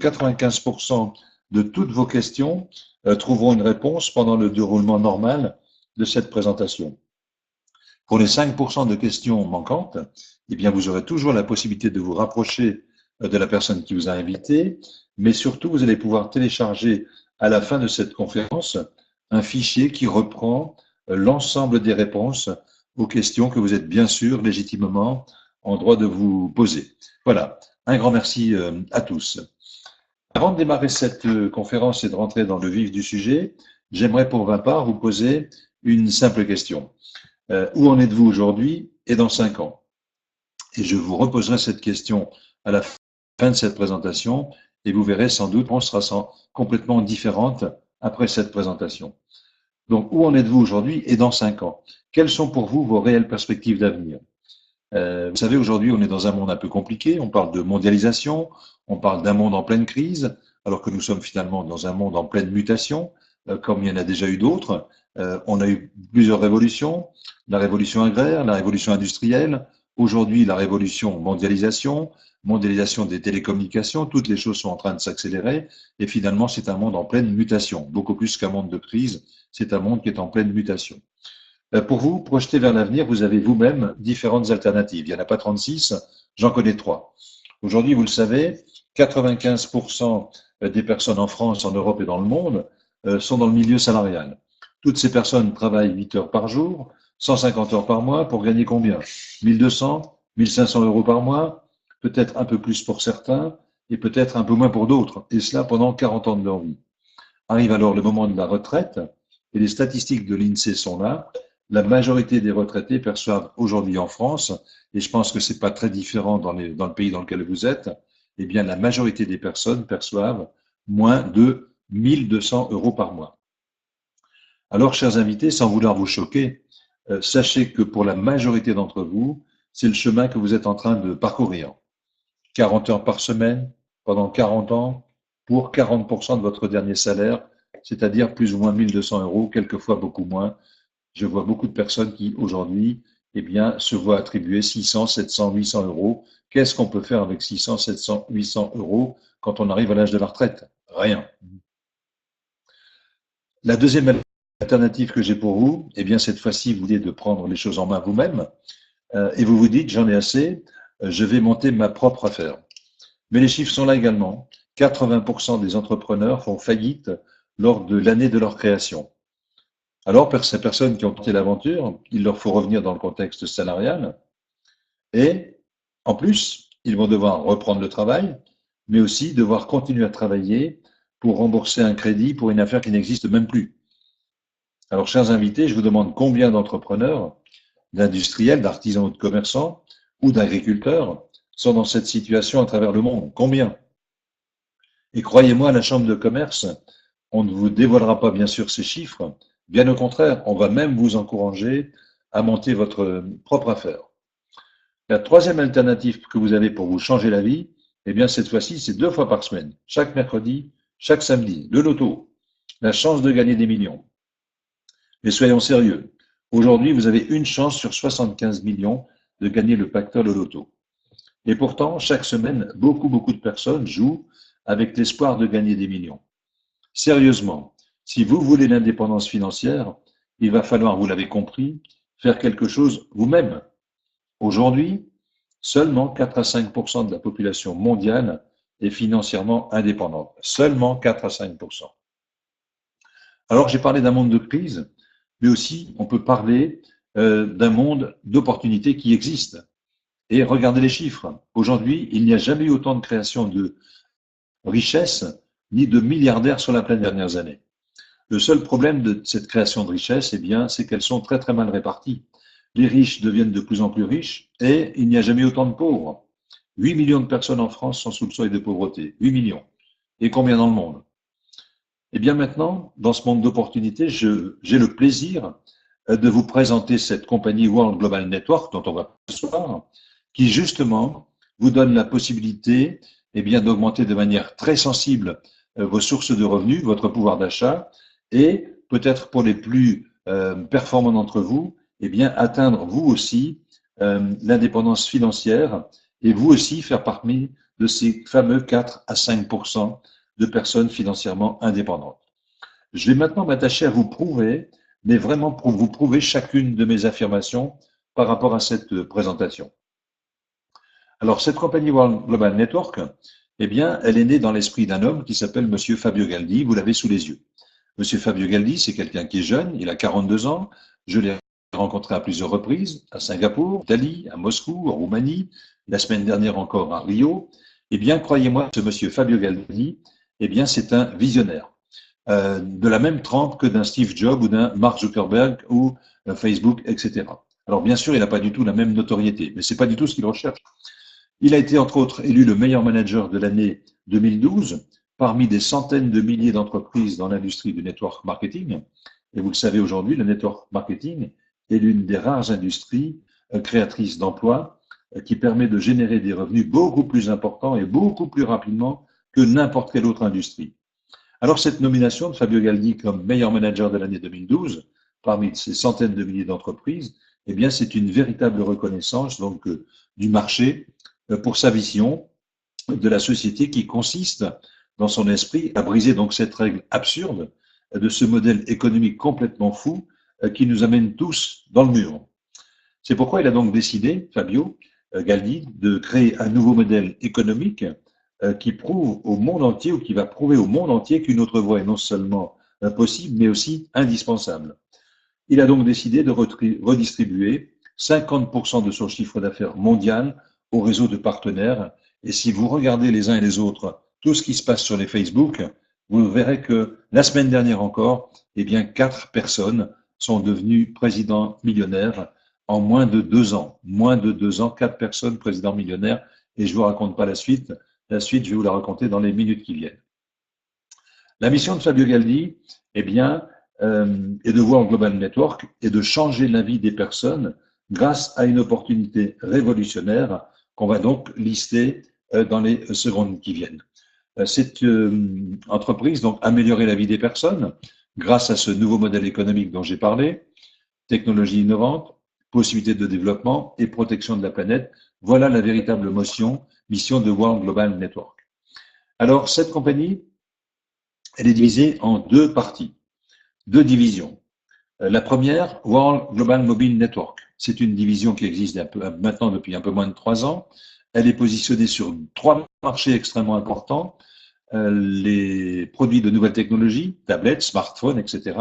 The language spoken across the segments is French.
95% de toutes vos questions trouveront une réponse pendant le déroulement normal de cette présentation. Pour les 5% de questions manquantes, eh bien, vous aurez toujours la possibilité de vous rapprocher de la personne qui vous a invité, mais surtout, vous allez pouvoir télécharger à la fin de cette conférence un fichier qui reprend l'ensemble des réponses aux questions que vous êtes bien sûr légitimement en droit de vous poser. Voilà, un grand merci à tous. Avant de démarrer cette conférence et de rentrer dans le vif du sujet, j'aimerais pour ma part vous poser une simple question. Où en êtes-vous aujourd'hui et dans 5 ans? Et je vous reposerai cette question à la fin de cette présentation et vous verrez sans doute, on sera complètement différente après cette présentation. Donc, où en êtes-vous aujourd'hui et dans 5 ans? Quelles sont pour vous vos réelles perspectives d'avenir? Vous savez, aujourd'hui, on est dans un monde un peu compliqué. On parle de mondialisation, on parle d'un monde en pleine crise, alors que nous sommes finalement dans un monde en pleine mutation, comme il y en a déjà eu d'autres. On a eu plusieurs révolutions, la révolution agraire, la révolution industrielle, aujourd'hui la révolution mondialisation, mondialisation des télécommunications, toutes les choses sont en train de s'accélérer et finalement c'est un monde en pleine mutation, beaucoup plus qu'un monde de crise, c'est un monde qui est en pleine mutation. Pour vous projeter vers l'avenir, vous avez vous-même différentes alternatives. Il n'y en a pas 36, j'en connais 3. Aujourd'hui, vous le savez, 95% des personnes en France, en Europe et dans le monde sont dans le milieu salarial. Toutes ces personnes travaillent 8 heures par jour, 150 heures par mois pour gagner combien? 1200, 1500 euros par mois, peut-être un peu plus pour certains et peut-être un peu moins pour d'autres, et cela pendant 40 ans de leur vie. Arrive alors le moment de la retraite et les statistiques de l'INSEE sont là. La majorité des retraités perçoivent aujourd'hui en France, et je pense que c'est pas très différent dans le pays dans lequel vous êtes, eh bien la majorité des personnes perçoivent moins de 1200 euros par mois. Alors, chers invités, sans vouloir vous choquer, sachez que pour la majorité d'entre vous, c'est le chemin que vous êtes en train de parcourir. 40 heures par semaine, pendant 40 ans, pour 40% de votre dernier salaire, c'est-à-dire plus ou moins 1200 euros, quelquefois beaucoup moins. Je vois beaucoup de personnes qui, aujourd'hui, eh bien, se voient attribuer 600, 700, 800 euros. Qu'est-ce qu'on peut faire avec 600, 700, 800 euros quand on arrive à l'âge de la retraite? Rien. La deuxième alternative que j'ai pour vous, eh bien, cette fois-ci, vous voulez de prendre les choses en main vous-même et vous vous dites, j'en ai assez, je vais monter ma propre affaire. Mais les chiffres sont là également. 80% des entrepreneurs font faillite lors de l'année de leur création. Alors, pour ces personnes qui ont tenté l'aventure, il leur faut revenir dans le contexte salarial et, en plus, ils vont devoir reprendre le travail, mais aussi devoir continuer à travailler pour rembourser un crédit pour une affaire qui n'existe même plus. Alors, chers invités, je vous demande combien d'entrepreneurs, d'industriels, d'artisans ou de commerçants ou d'agriculteurs sont dans cette situation à travers le monde? Combien? Et croyez-moi, à la Chambre de commerce, on ne vous dévoilera pas bien sûr ces chiffres. Bien au contraire, on va même vous encourager à monter votre propre affaire. La troisième alternative que vous avez pour vous changer la vie, eh bien cette fois-ci, c'est 2 fois par semaine, chaque mercredi, chaque samedi, le loto, la chance de gagner des millions. Mais soyons sérieux, aujourd'hui, vous avez une chance sur 75 millions de gagner le pactole au loto. Et pourtant, chaque semaine, beaucoup de personnes jouent avec l'espoir de gagner des millions. Sérieusement, si vous voulez l'indépendance financière, il va falloir, vous l'avez compris, faire quelque chose vous-même. Aujourd'hui, seulement 4 à 5% de la population mondiale est financièrement indépendante. Seulement 4 à 5%. Alors, j'ai parlé d'un monde de crise, mais aussi on peut parler d'un monde d'opportunités qui existe. Et regardez les chiffres. Aujourd'hui, il n'y a jamais eu autant de création de richesses ni de milliardaires sur la planète ces dernières années. Le seul problème de cette création de richesses, eh bien, c'est qu'elles sont très très mal réparties. Les riches deviennent de plus en plus riches et il n'y a jamais eu autant de pauvres. 8 millions de personnes en France sont sous le seuil de pauvreté. 8 millions. Et combien dans le monde? Eh bien maintenant, dans ce monde d'opportunités, j'ai le plaisir de vous présenter cette compagnie World Global Network dont on va parler ce soir, qui justement vous donne la possibilité eh bien, d'augmenter de manière très sensible vos sources de revenus, votre pouvoir d'achat, et peut-être pour les plus performants d'entre vous, eh bien, atteindre vous aussi l'indépendance financière et vous aussi faire partie de ces fameux 4 à 5% de personnes financièrement indépendantes. Je vais maintenant m'attacher à vous prouver, mais vraiment pour vous prouver chacune de mes affirmations par rapport à cette présentation. Alors, cette compagnie World Global Network, eh bien, elle est née dans l'esprit d'un homme qui s'appelle Monsieur Fabio Galdi, vous l'avez sous les yeux. Monsieur Fabio Galdi, c'est quelqu'un qui est jeune, il a 42 ans, je l'ai rencontré à plusieurs reprises, à Singapour, en Italie, à Moscou, en Roumanie, la semaine dernière encore à Rio. Eh bien, croyez-moi, ce Monsieur Fabio Galdi, eh bien, c'est un visionnaire. De la même trempe que d'un Steve Jobs ou d'un Mark Zuckerberg ou Facebook, etc. Alors, bien sûr, il n'a pas du tout la même notoriété, mais c'est pas du tout ce qu'il recherche. Il a été, entre autres, élu le meilleur manager de l'année 2012 parmi des centaines de milliers d'entreprises dans l'industrie du network marketing. Et vous le savez aujourd'hui, le network marketing est l'une des rares industries créatrices d'emplois qui permet de générer des revenus beaucoup plus importants et beaucoup plus rapidement que n'importe quelle autre industrie. Alors, cette nomination de Fabio Galdi comme meilleur manager de l'année 2012 parmi ces centaines de milliers d'entreprises, eh bien, c'est une véritable reconnaissance donc du marché pour sa vision de la société qui consiste, dans son esprit, à briser donc cette règle absurde de ce modèle économique complètement fou qui nous amène tous dans le mur. C'est pourquoi il a donc décidé, Fabio Galdi, de créer un nouveau modèle économique qui prouve au monde entier, ou qui va prouver au monde entier qu'une autre voie est non seulement possible, mais aussi indispensable. Il a donc décidé de redistribuer 50% de son chiffre d'affaires mondial au réseau de partenaires. Et si vous regardez les uns et les autres tout ce qui se passe sur les Facebook, vous verrez que la semaine dernière encore, eh bien, 4 personnes sont devenues présidents millionnaires en moins de 2 ans. Moins de 2 ans, 4 personnes présidents millionnaires. Et je ne vous raconte pas la suite. La suite, je vais vous la raconter dans les minutes qui viennent. La mission de Fabio Galdi, eh bien, et de World Global Network est de changer la vie des personnes grâce à une opportunité révolutionnaire qu'on va donc lister dans les secondes qui viennent. Cette entreprise, donc, améliorer la vie des personnes grâce à ce nouveau modèle économique dont j'ai parlé, technologie innovante, possibilités de développement et protection de la planète. Voilà la véritable mission de World Global Network. Alors, cette compagnie, elle est divisée en 2 parties. 2 divisions. La première, World Global Mobile Network. C'est une division qui existe maintenant depuis un peu moins de 3 ans. Elle est positionnée sur 3 marchés extrêmement importants. Les produits de nouvelles technologies, tablettes, smartphones, etc.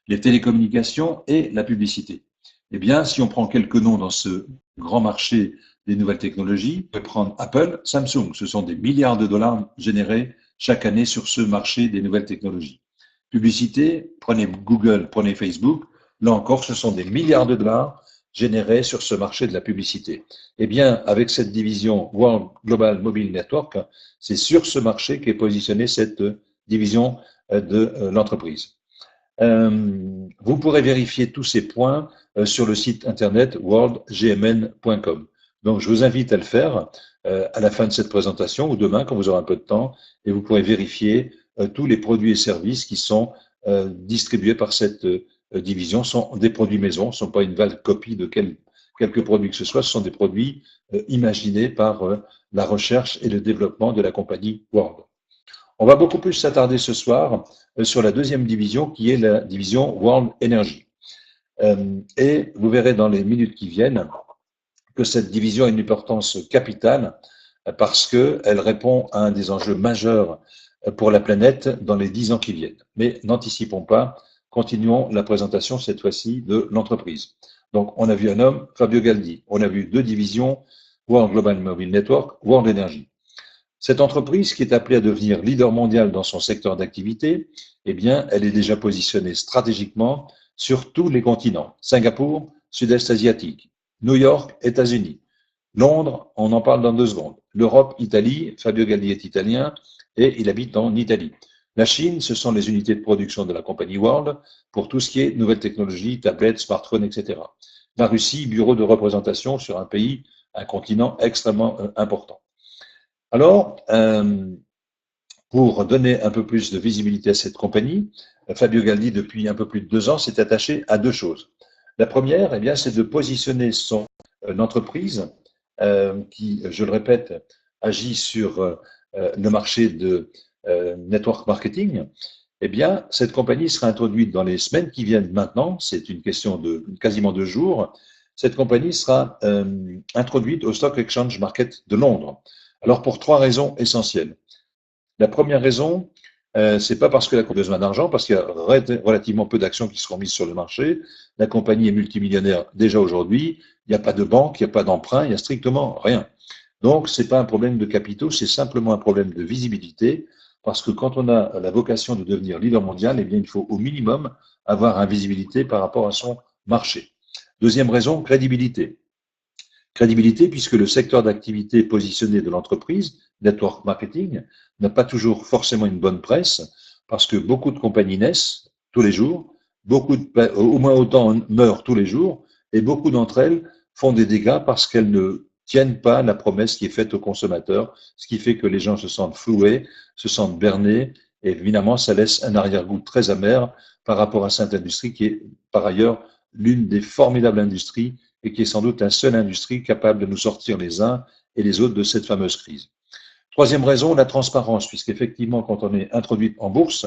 Les télécommunications et la publicité. Eh bien, si on prend quelques noms dans ce grand marché des nouvelles technologies, on peut prendre Apple, Samsung. Ce sont des milliards de dollars générés chaque année sur ce marché des nouvelles technologies. Publicité, prenez Google, prenez Facebook, là encore, ce sont des milliards de dollars générés sur ce marché de la publicité. Eh bien, avec cette division World Global Mobile Network, c'est sur ce marché qu'est positionnée cette division de l'entreprise. Vous pourrez vérifier tous ces points sur le site internet worldgmn.com. Donc, je vous invite à le faire à la fin de cette présentation ou demain quand vous aurez un peu de temps, et vous pourrez vérifier tous les produits et services qui sont distribués par cette division. Sont des produits maison, ne sont pas une vague copie de quelques produits que ce soit, ce sont des produits imaginés par la recherche et le développement de la compagnie World. On va beaucoup plus s'attarder ce soir sur la deuxième division qui est la division World Energy. Et vous verrez dans les minutes qui viennent que cette division a une importance capitale parce qu'elle répond à un des enjeux majeurs pour la planète dans les 10 ans qui viennent. Mais n'anticipons pas, continuons la présentation cette fois-ci de l'entreprise. Donc, on a vu un homme, Fabio Galdi. On a vu 2 divisions, World Global Mobile Network, World Energy. Cette entreprise, qui est appelée à devenir leader mondial dans son secteur d'activité, eh bien, elle est déjà positionnée stratégiquement sur tous les continents. Singapour, Sud-Est asiatique, New York, États-Unis, Londres, on en parle dans 2 secondes. L'Europe, Italie, Fabio Galdi est italien et il habite en Italie. La Chine, ce sont les unités de production de la compagnie World pour tout ce qui est nouvelles technologies, tablettes, smartphones, etc. La Russie, bureau de représentation sur un pays, un continent extrêmement important. Alors, pour donner un peu plus de visibilité à cette compagnie, Fabio Galdi, depuis un peu plus de 2 ans, s'est attaché à 2 choses. La première, eh bien, c'est de positionner son entreprise qui, je le répète, agit sur le marché de network marketing, eh bien, cette compagnie sera introduite dans les semaines qui viennent maintenant, c'est une question de quasiment 2 jours, cette compagnie sera introduite au Stock Exchange Market de Londres. Alors, pour 3 raisons essentielles. La première raison, c'est pas parce que la compagnie a besoin d'argent, parce qu'il y a relativement peu d'actions qui seront mises sur le marché. La compagnie est multimillionnaire déjà aujourd'hui. Il n'y a pas de banque, il n'y a pas d'emprunt, il n'y a strictement rien. Donc, c'est pas un problème de capitaux, c'est simplement un problème de visibilité, parce que quand on a la vocation de devenir leader mondial, eh bien, il faut au minimum avoir une visibilité par rapport à son marché. Deuxième raison, crédibilité. Crédibilité, puisque le secteur d'activité positionné de l'entreprise, network marketing, n'a pas toujours forcément une bonne presse, parce que beaucoup de compagnies naissent tous les jours, au moins autant meurent tous les jours, et beaucoup d'entre elles font des dégâts parce qu'elles ne tiennent pas la promesse qui est faite aux consommateurs, ce qui fait que les gens se sentent floués, se sentent bernés, et évidemment, ça laisse un arrière-goût très amer par rapport à cette industrie qui est par ailleurs l'une des formidables industries et qui est sans doute la seule industrie capable de nous sortir les uns et les autres de cette fameuse crise. Troisième raison, la transparence, puisqu'effectivement, quand on est introduit en bourse,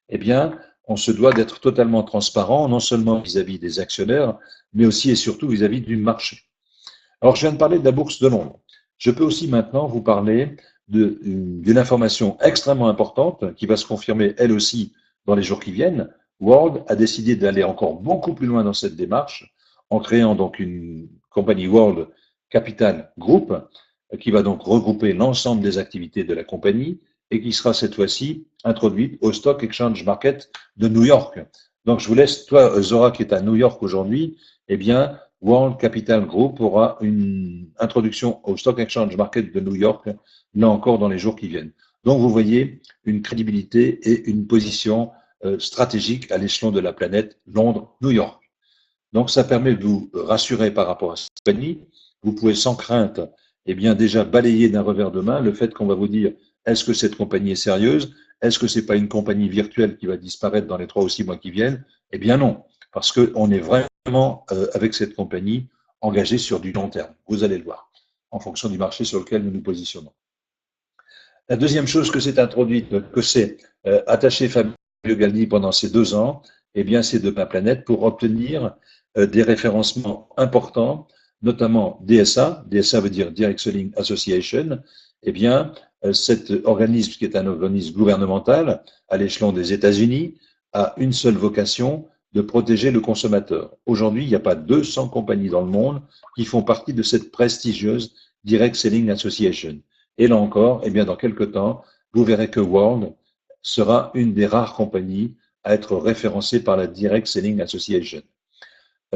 eh bien, on se doit d'être totalement transparent, non seulement vis-à-vis des actionnaires, mais aussi et surtout vis-à-vis du marché. Alors, je viens de parler de la bourse de Londres. Je peux aussi maintenant vous parler d'une information extrêmement importante qui va se confirmer elle aussi dans les jours qui viennent. World a décidé d'aller encore beaucoup plus loin dans cette démarche en créant donc une compagnie World Capital Group qui va donc regrouper l'ensemble des activités de la compagnie et qui sera cette fois-ci introduite au Stock Exchange Market de New York. Donc je vous laisse, toi Zora qui est à New York aujourd'hui, eh bien World Capital Group aura une introduction au Stock Exchange Market de New York, là encore dans les jours qui viennent. Donc vous voyez une crédibilité et une position stratégique à l'échelon de la planète Londres-New York. Donc ça permet de vous rassurer par rapport à cette compagnie. Vous pouvez sans crainte, eh bien déjà balayer d'un revers de main le fait qu'on va vous dire est-ce que cette compagnie est sérieuse? Est-ce que c'est pas une compagnie virtuelle qui va disparaître dans les 3 ou 6 mois qui viennent? Eh bien non, parce qu'on est vraiment avec cette compagnie engagé sur du long terme. Vous allez le voir, en fonction du marché sur lequel nous nous positionnons. La deuxième chose que c'est introduite, que c'est attaché Fabio Galdi pendant ces 2 ans, eh bien c'est de ma planète pour obtenir des référencements importants, notamment DSA. DSA veut dire Direct Selling Association. Eh bien, cet organisme qui est un organisme gouvernemental à l'échelon des États-Unis a une seule vocation, de protéger le consommateur. Aujourd'hui, il n'y a pas 200 compagnies dans le monde qui font partie de cette prestigieuse Direct Selling Association. Et là encore, eh bien, dans quelques temps, vous verrez que World sera une des rares compagnies à être référencée par la Direct Selling Association.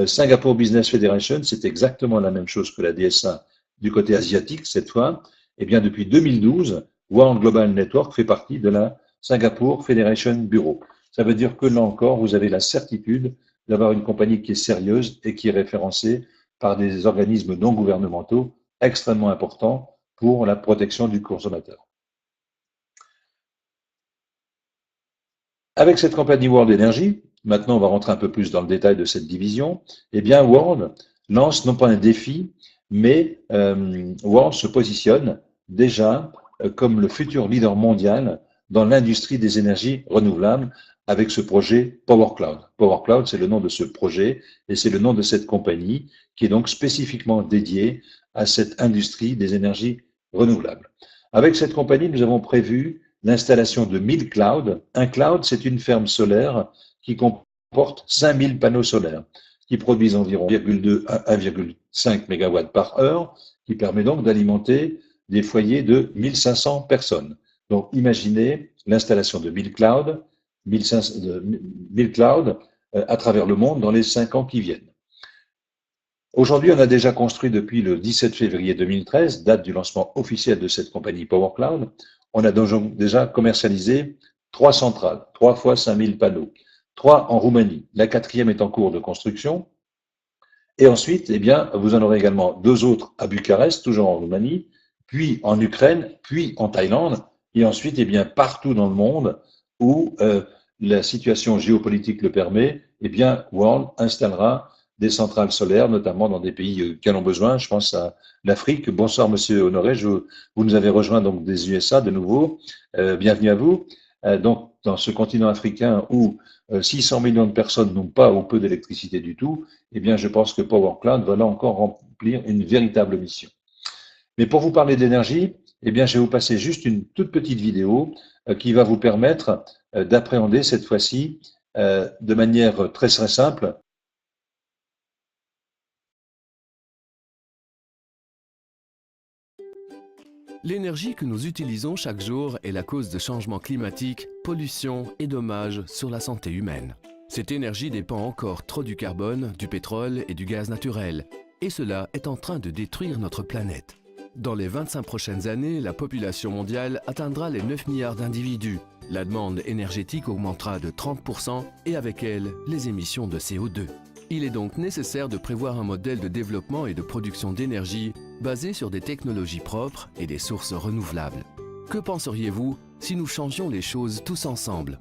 Singapore Business Federation, c'est exactement la même chose que la DSA du côté asiatique cette fois. Eh bien, depuis 2012, World Global Network fait partie de la Singapore Federation Bureau. Ça veut dire que là encore, vous avez la certitude d'avoir une compagnie qui est sérieuse et qui est référencée par des organismes non gouvernementaux extrêmement importants pour la protection du consommateur. Avec cette compagnie World Energy, maintenant on va rentrer un peu plus dans le détail de cette division, eh bien World lance non pas un défi, mais World se positionne déjà comme le futur leader mondial dans l'industrie des énergies renouvelables avec ce projet Power Cloud. Power Cloud, c'est le nom de ce projet et c'est le nom de cette compagnie qui est donc spécifiquement dédiée à cette industrie des énergies renouvelables. Avec cette compagnie, nous avons prévu l'installation de 1000 clouds. Un cloud, c'est une ferme solaire qui comporte 5000 panneaux solaires, qui produisent environ 1,2 à 1,5 MW par heure, qui permet donc d'alimenter des foyers de 1500 personnes. Donc, imaginez l'installation de 1000 clouds, 1000 clouds à travers le monde dans les 5 ans qui viennent. Aujourd'hui, on a déjà construit depuis le 17 février 2013, date du lancement officiel de cette compagnie Power Cloud, on a donc déjà commercialisé 3 centrales, 3 fois 5000 panneaux, 3 en Roumanie. La 4e est en cours de construction. Et ensuite, eh bien, vous en aurez également 2 autres à Bucarest, toujours en Roumanie, puis en Ukraine, puis en Thaïlande, et ensuite, eh bien, partout dans le monde où la situation géopolitique le permet, eh bien, World installera des centrales solaires, notamment dans des pays qui en ont besoin. Je pense à l'Afrique. Bonsoir, Monsieur Honoré. Vous nous avez rejoint donc des USA de nouveau. Bienvenue à vous. Donc, dans ce continent africain où 600 millions de personnes n'ont pas ou peu d'électricité du tout, eh bien, je pense que Power Cloud va là encore remplir une véritable mission. Mais pour vous parler d'énergie, eh bien, je vais vous passer juste une toute petite vidéo qui va vous permettre d'appréhender cette fois-ci de manière très très simple. L'énergie que nous utilisons chaque jour est la cause de changements climatiques, pollution et dommages sur la santé humaine. Cette énergie dépend encore trop du carbone, du pétrole et du gaz naturel, et cela est en train de détruire notre planète. Dans les 25 prochaines années, la population mondiale atteindra les 9 milliards d'individus. La demande énergétique augmentera de 30% et avec elle, les émissions de CO2. Il est donc nécessaire de prévoir un modèle de développement et de production d'énergie basé sur des technologies propres et des sources renouvelables. Que penseriez-vous si nous changions les choses tous ensemble?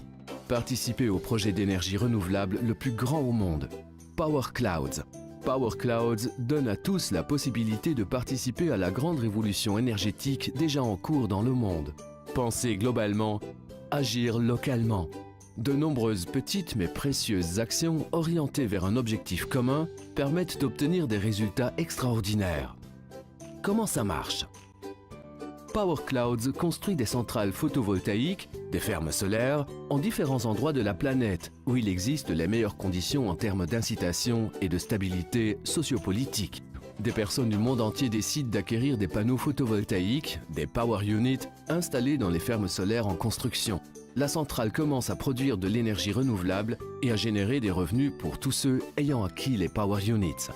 Participez au projet d'énergie renouvelable le plus grand au monde, Power Clouds. Power Clouds donne à tous la possibilité de participer à la grande révolution énergétique déjà en cours dans le monde. Pensez globalement, agir localement. De nombreuses petites mais précieuses actions orientées vers un objectif commun permettent d'obtenir des résultats extraordinaires. Comment ça marche? Power Clouds construit des centrales photovoltaïques, des fermes solaires, en différents endroits de la planète où il existe les meilleures conditions en termes d'incitation et de stabilité sociopolitique. Des personnes du monde entier décident d'acquérir des panneaux photovoltaïques, des Power Units, installés dans les fermes solaires en construction. La centrale commence à produire de l'énergie renouvelable et à générer des revenus pour tous ceux ayant acquis les Power Units.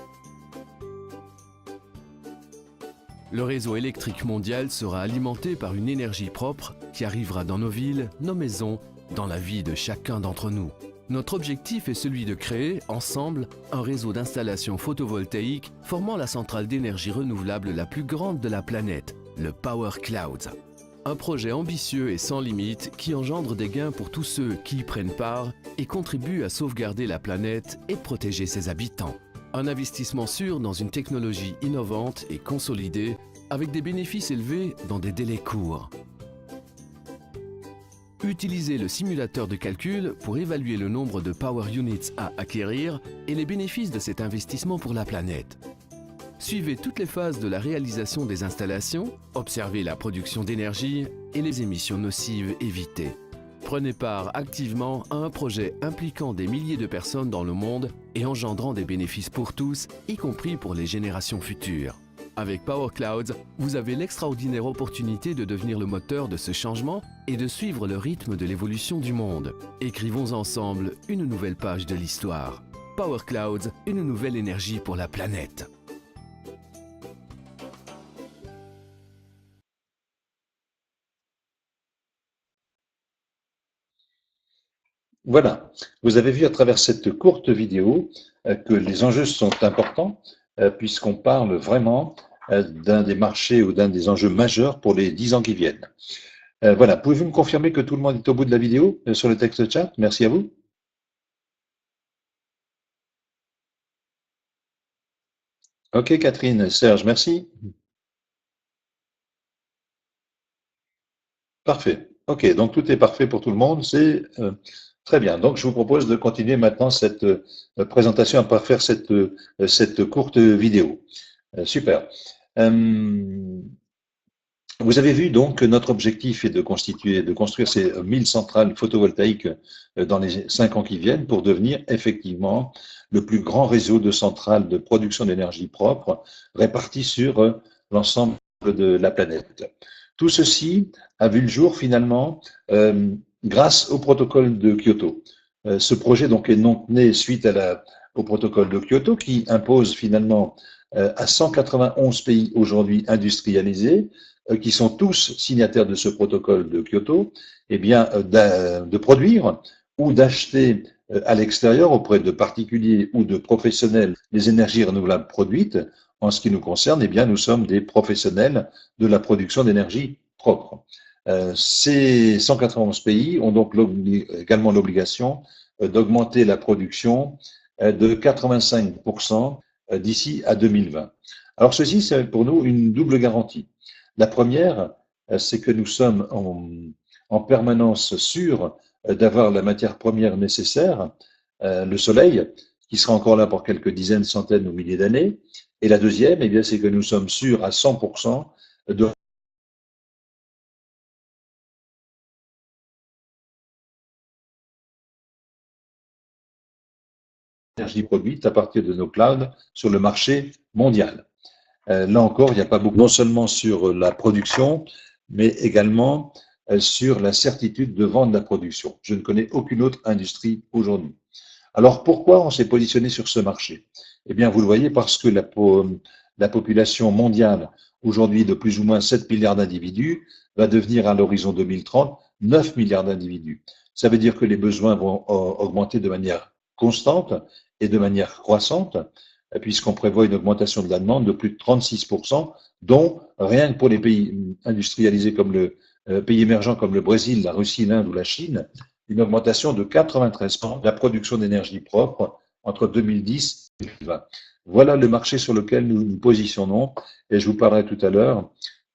Le réseau électrique mondial sera alimenté par une énergie propre qui arrivera dans nos villes, nos maisons, dans la vie de chacun d'entre nous. Notre objectif est celui de créer, ensemble, un réseau d'installations photovoltaïques formant la centrale d'énergie renouvelable la plus grande de la planète, le Power Clouds. Un projet ambitieux et sans limite qui engendre des gains pour tous ceux qui y prennent part et contribuent à sauvegarder la planète et protéger ses habitants. Un investissement sûr dans une technologie innovante et consolidée avec des bénéfices élevés dans des délais courts. Utilisez le simulateur de calcul pour évaluer le nombre de Power Units à acquérir et les bénéfices de cet investissement pour la planète. Suivez toutes les phases de la réalisation des installations, observez la production d'énergie et les émissions nocives évitées. Prenez part activement à un projet impliquant des milliers de personnes dans le monde et engendrant des bénéfices pour tous, y compris pour les générations futures. Avec Power Clouds, vous avez l'extraordinaire opportunité de devenir le moteur de ce changement et de suivre le rythme de l'évolution du monde. Écrivons ensemble une nouvelle page de l'histoire. Power Clouds, une nouvelle énergie pour la planète. Voilà, vous avez vu à travers cette courte vidéo que les enjeux sont importants puisqu'on parle vraiment d'un des marchés ou d'un des enjeux majeurs pour les 10 ans qui viennent. Voilà, pouvez-vous me confirmer que tout le monde est au bout de la vidéo sur le texte chat? Merci à vous. Ok, Catherine, Serge, merci. Parfait. Ok, donc tout est parfait pour tout le monde, c'est très bien. Donc je vous propose de continuer maintenant cette présentation, à pas faire cette courte vidéo. Super. Vous avez vu donc que notre objectif est de construire ces 1000 centrales photovoltaïques dans les 5 ans qui viennent pour devenir effectivement le plus grand réseau de centrales de production d'énergie propre réparties sur l'ensemble de la planète. Tout ceci a vu le jour finalement grâce au protocole de Kyoto. Ce projet donc est donc né suite au protocole de Kyoto qui impose finalement à 191 pays aujourd'hui industrialisés qui sont tous signataires de ce protocole de Kyoto, eh bien, de produire ou d'acheter à l'extérieur auprès de particuliers ou de professionnels les énergies renouvelables produites. En ce qui nous concerne, eh bien, nous sommes des professionnels de la production d'énergie propre. Ces 191 pays ont donc également l'obligation d'augmenter la production de 85% d'ici à 2020. Alors ceci, c'est pour nous une double garantie. La première, c'est que nous sommes en permanence sûrs d'avoir la matière première nécessaire, le soleil, qui sera encore là pour quelques dizaines, centaines ou milliers d'années. Et la deuxième, eh bien, c'est que nous sommes sûrs à 100% de l'énergie produite à partir de nos clouds sur le marché mondial. Là encore, il n'y a pas beaucoup, non seulement sur la production, mais également sur la certitude de vendre la production. Je ne connais aucune autre industrie aujourd'hui. Alors pourquoi on s'est positionné sur ce marché? Eh bien, vous le voyez, parce que la population mondiale, aujourd'hui de plus ou moins 7 milliards d'individus, va devenir à l'horizon 2030 9 milliards d'individus. Ça veut dire que les besoins vont augmenter de manière constante et de manière croissante, puisqu'on prévoit une augmentation de la demande de plus de 36%, dont rien que pour les pays industrialisés comme le pays émergents comme le Brésil, la Russie, l'Inde ou la Chine, une augmentation de 93% de la production d'énergie propre entre 2010 et 2020. Voilà le marché sur lequel nous nous positionnons et je vous parlerai tout à l'heure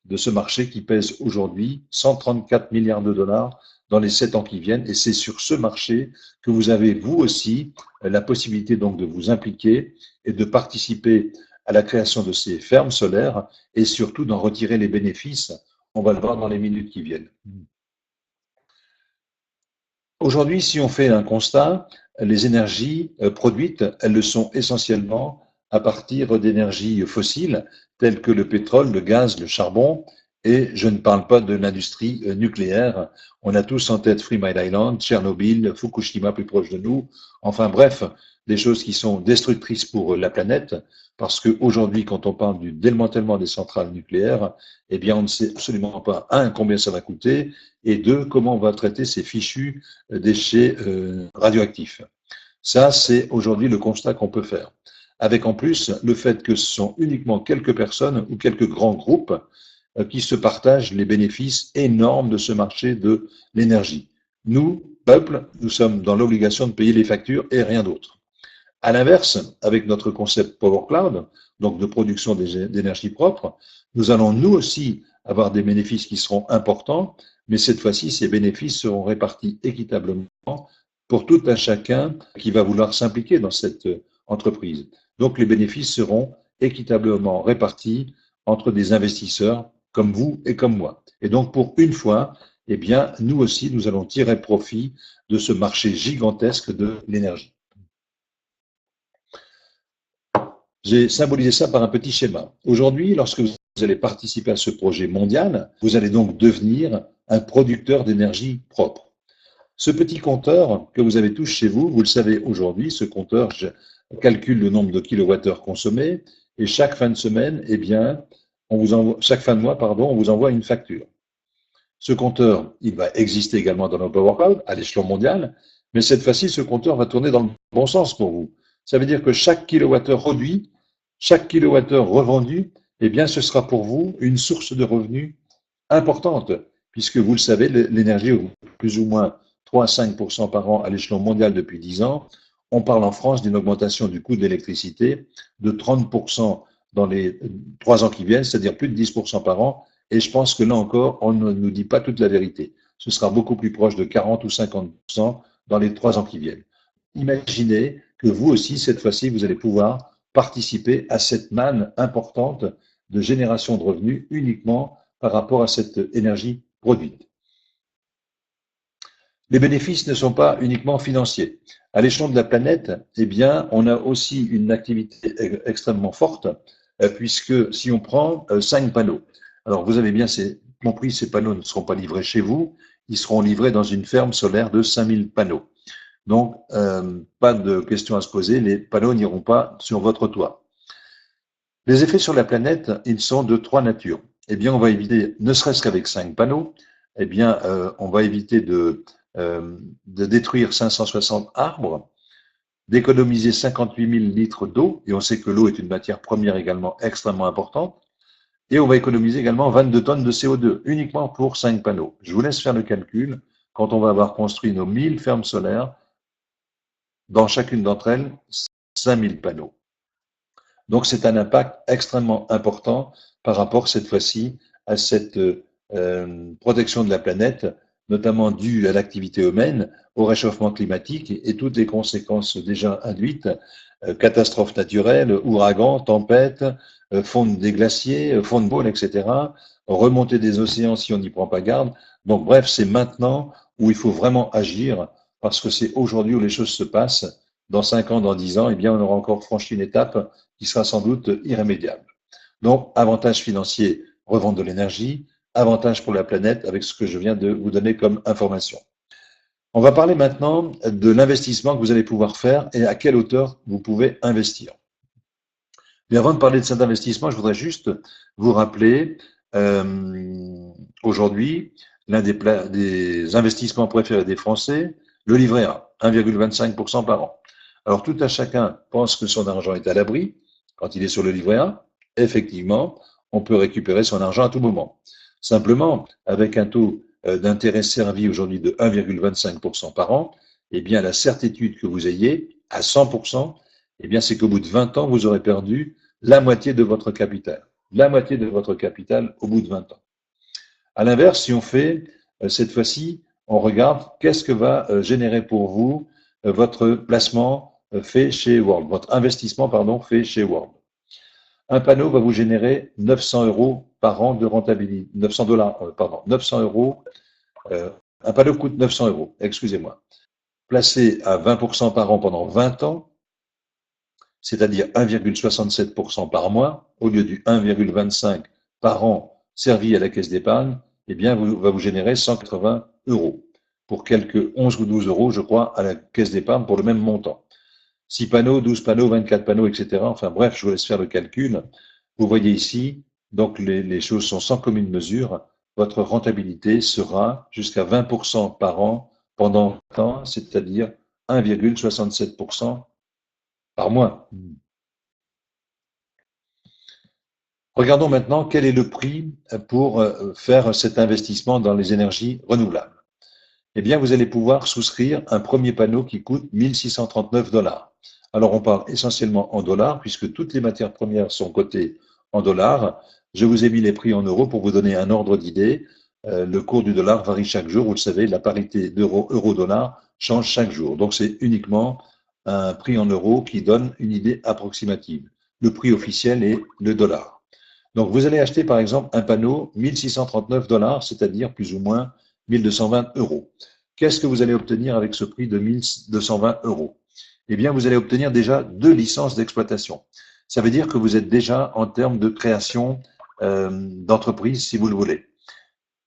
de ce marché qui pèse aujourd'hui 134 milliards de dollars dans les 7 ans qui viennent et c'est sur ce marché que vous avez vous aussi la possibilité donc de vous impliquer et de participer à la création de ces fermes solaires et surtout d'en retirer les bénéfices. On va le voir dans les minutes qui viennent. Aujourd'hui, si on fait un constat, les énergies produites, elles le sont essentiellement à partir d'énergies fossiles telles que le pétrole, le gaz, le charbon, et je ne parle pas de l'industrie nucléaire. On a tous en tête Three Mile Island, Tchernobyl, Fukushima plus proche de nous. Enfin bref, des choses qui sont destructrices pour la planète, parce qu'aujourd'hui, quand on parle du démantèlement des centrales nucléaires, eh bien, on ne sait absolument pas, un, combien ça va coûter, et deux, comment on va traiter ces fichus déchets radioactifs. Ça, c'est aujourd'hui le constat qu'on peut faire. Avec en plus le fait que ce sont uniquement quelques personnes ou quelques grands groupes qui se partagent les bénéfices énormes de ce marché de l'énergie. Nous, peuple, nous sommes dans l'obligation de payer les factures et rien d'autre. À l'inverse, avec notre concept Power Cloud, donc de production d'énergie propre, nous allons nous aussi avoir des bénéfices qui seront importants, mais cette fois-ci, ces bénéfices seront répartis équitablement pour tout un chacun qui va vouloir s'impliquer dans cette entreprise. Donc les bénéfices seront équitablement répartis entre des investisseurs comme vous et comme moi. Et donc pour une fois, eh bien, nous aussi, nous allons tirer profit de ce marché gigantesque de l'énergie. J'ai symbolisé ça par un petit schéma. Aujourd'hui, lorsque vous allez participer à ce projet mondial, vous allez donc devenir un producteur d'énergie propre. Ce petit compteur que vous avez tous chez vous, vous le savez aujourd'hui, ce compteur calcule le nombre de kilowattheures consommés et chaque fin de semaine, eh bien, chaque fin de mois, pardon, on vous envoie une facture. Ce compteur, il va exister également dans nos Power Cloud à l'échelon mondial, mais cette fois-ci, ce compteur va tourner dans le bon sens pour vous. Ça veut dire que chaque kilowattheure produit, chaque kilowattheure revendu, eh bien, ce sera pour vous une source de revenus importante, puisque vous le savez, l'énergie augmente plus ou moins 3 à 5% par an à l'échelon mondial depuis 10 ans. On parle en France d'une augmentation du coût de l'électricité de 30% dans les 3 ans qui viennent, c'est-à-dire plus de 10% par an. Et je pense que là encore, on ne nous dit pas toute la vérité. Ce sera beaucoup plus proche de 40 ou 50% dans les 3 ans qui viennent. Imaginez que vous aussi, cette fois-ci, vous allez pouvoir participer à cette manne importante de génération de revenus uniquement par rapport à cette énergie produite. Les bénéfices ne sont pas uniquement financiers. À l'échelon de la planète, eh bien, on a aussi une activité extrêmement forte, puisque si on prend 5 panneaux, alors vous avez bien compris, ces panneaux ne seront pas livrés chez vous, ils seront livrés dans une ferme solaire de 5000 panneaux. Donc, pas de question à se poser, les panneaux n'iront pas sur votre toit. Les effets sur la planète, ils sont de 3 natures. Eh bien, on va éviter, ne serait-ce qu'avec 5 panneaux, eh bien, on va éviter de détruire 560 arbres, d'économiser 58 000 litres d'eau, et on sait que l'eau est une matière première également extrêmement importante, et on va économiser également 22 tonnes de CO2, uniquement pour 5 panneaux. Je vous laisse faire le calcul, quand on va avoir construit nos 1000 fermes solaires, dans chacune d'entre elles, 5000 panneaux. Donc, c'est un impact extrêmement important par rapport, cette fois-ci, à cette protection de la planète, notamment due à l'activité humaine, au réchauffement climatique et toutes les conséquences déjà induites, catastrophes naturelles, ouragans, tempêtes, fonte des glaciers, fonte boule, etc., remontée des océans si on n'y prend pas garde. Donc, bref, c'est maintenant où il faut vraiment agir, parce que c'est aujourd'hui où les choses se passent. Dans 5 ans, dans 10 ans, eh bien, on aura encore franchi une étape qui sera sans doute irrémédiable. Donc, avantage financier, revente de l'énergie, avantage pour la planète avec ce que je viens de vous donner comme information. On va parler maintenant de l'investissement que vous allez pouvoir faire et à quelle hauteur vous pouvez investir. Mais avant de parler de cet investissement, je voudrais juste vous rappeler aujourd'hui l'un des investissements préférés des Français, le livret A, 1,25% par an. Alors tout à chacun pense que son argent est à l'abri quand il est sur le livret A. Effectivement, on peut récupérer son argent à tout moment. Simplement, avec un taux d'intérêt servi aujourd'hui de 1,25% par an, eh bien la certitude que vous ayez à 100%, eh bien c'est qu'au bout de 20 ans, vous aurez perdu la moitié de votre capital. La moitié de votre capital au bout de 20 ans. À l'inverse, si on fait, cette fois-ci, on regarde qu'est-ce que va générer pour vous votre placement fait chez World, votre investissement, pardon, fait chez World. Un panneau va vous générer 900 € par an de rentabilité, 900 $, pardon, 900 €. Un panneau coûte 900 €, excusez-moi. Placé à 20% par an pendant 20 ans, c'est-à-dire 1,67% par mois, au lieu du 1,25 par an servi à la caisse d'épargne, eh bien, va vous générer 180 € pour quelques 11 ou 12 € je crois, à la caisse d'épargne pour le même montant. 6 panneaux, 12 panneaux, 24 panneaux, etc. Enfin bref, je vous laisse faire le calcul. Vous voyez ici, donc les choses sont sans commune mesure. Votre rentabilité sera jusqu'à 20% par an pendant 20 ans, c'est-à-dire 1,67% par mois. Regardons maintenant quel est le prix pour faire cet investissement dans les énergies renouvelables. Eh bien, vous allez pouvoir souscrire un premier panneau qui coûte 1 639 $. Alors, on parle essentiellement en dollars, puisque toutes les matières premières sont cotées en dollars. Je vous ai mis les prix en euros pour vous donner un ordre d'idée. Le cours du dollar varie chaque jour. Vous le savez, la parité d'euro-dollar change chaque jour. Donc, c'est uniquement un prix en euros qui donne une idée approximative. Le prix officiel est le dollar. Donc, vous allez acheter, par exemple, un panneau 1 639 $, c'est-à-dire plus ou moins 1 220 €. Qu'est-ce que vous allez obtenir avec ce prix de 1 220 €? Eh bien, vous allez obtenir déjà 2 licences d'exploitation. Ça veut dire que vous êtes déjà en termes de création d'entreprise, si vous le voulez.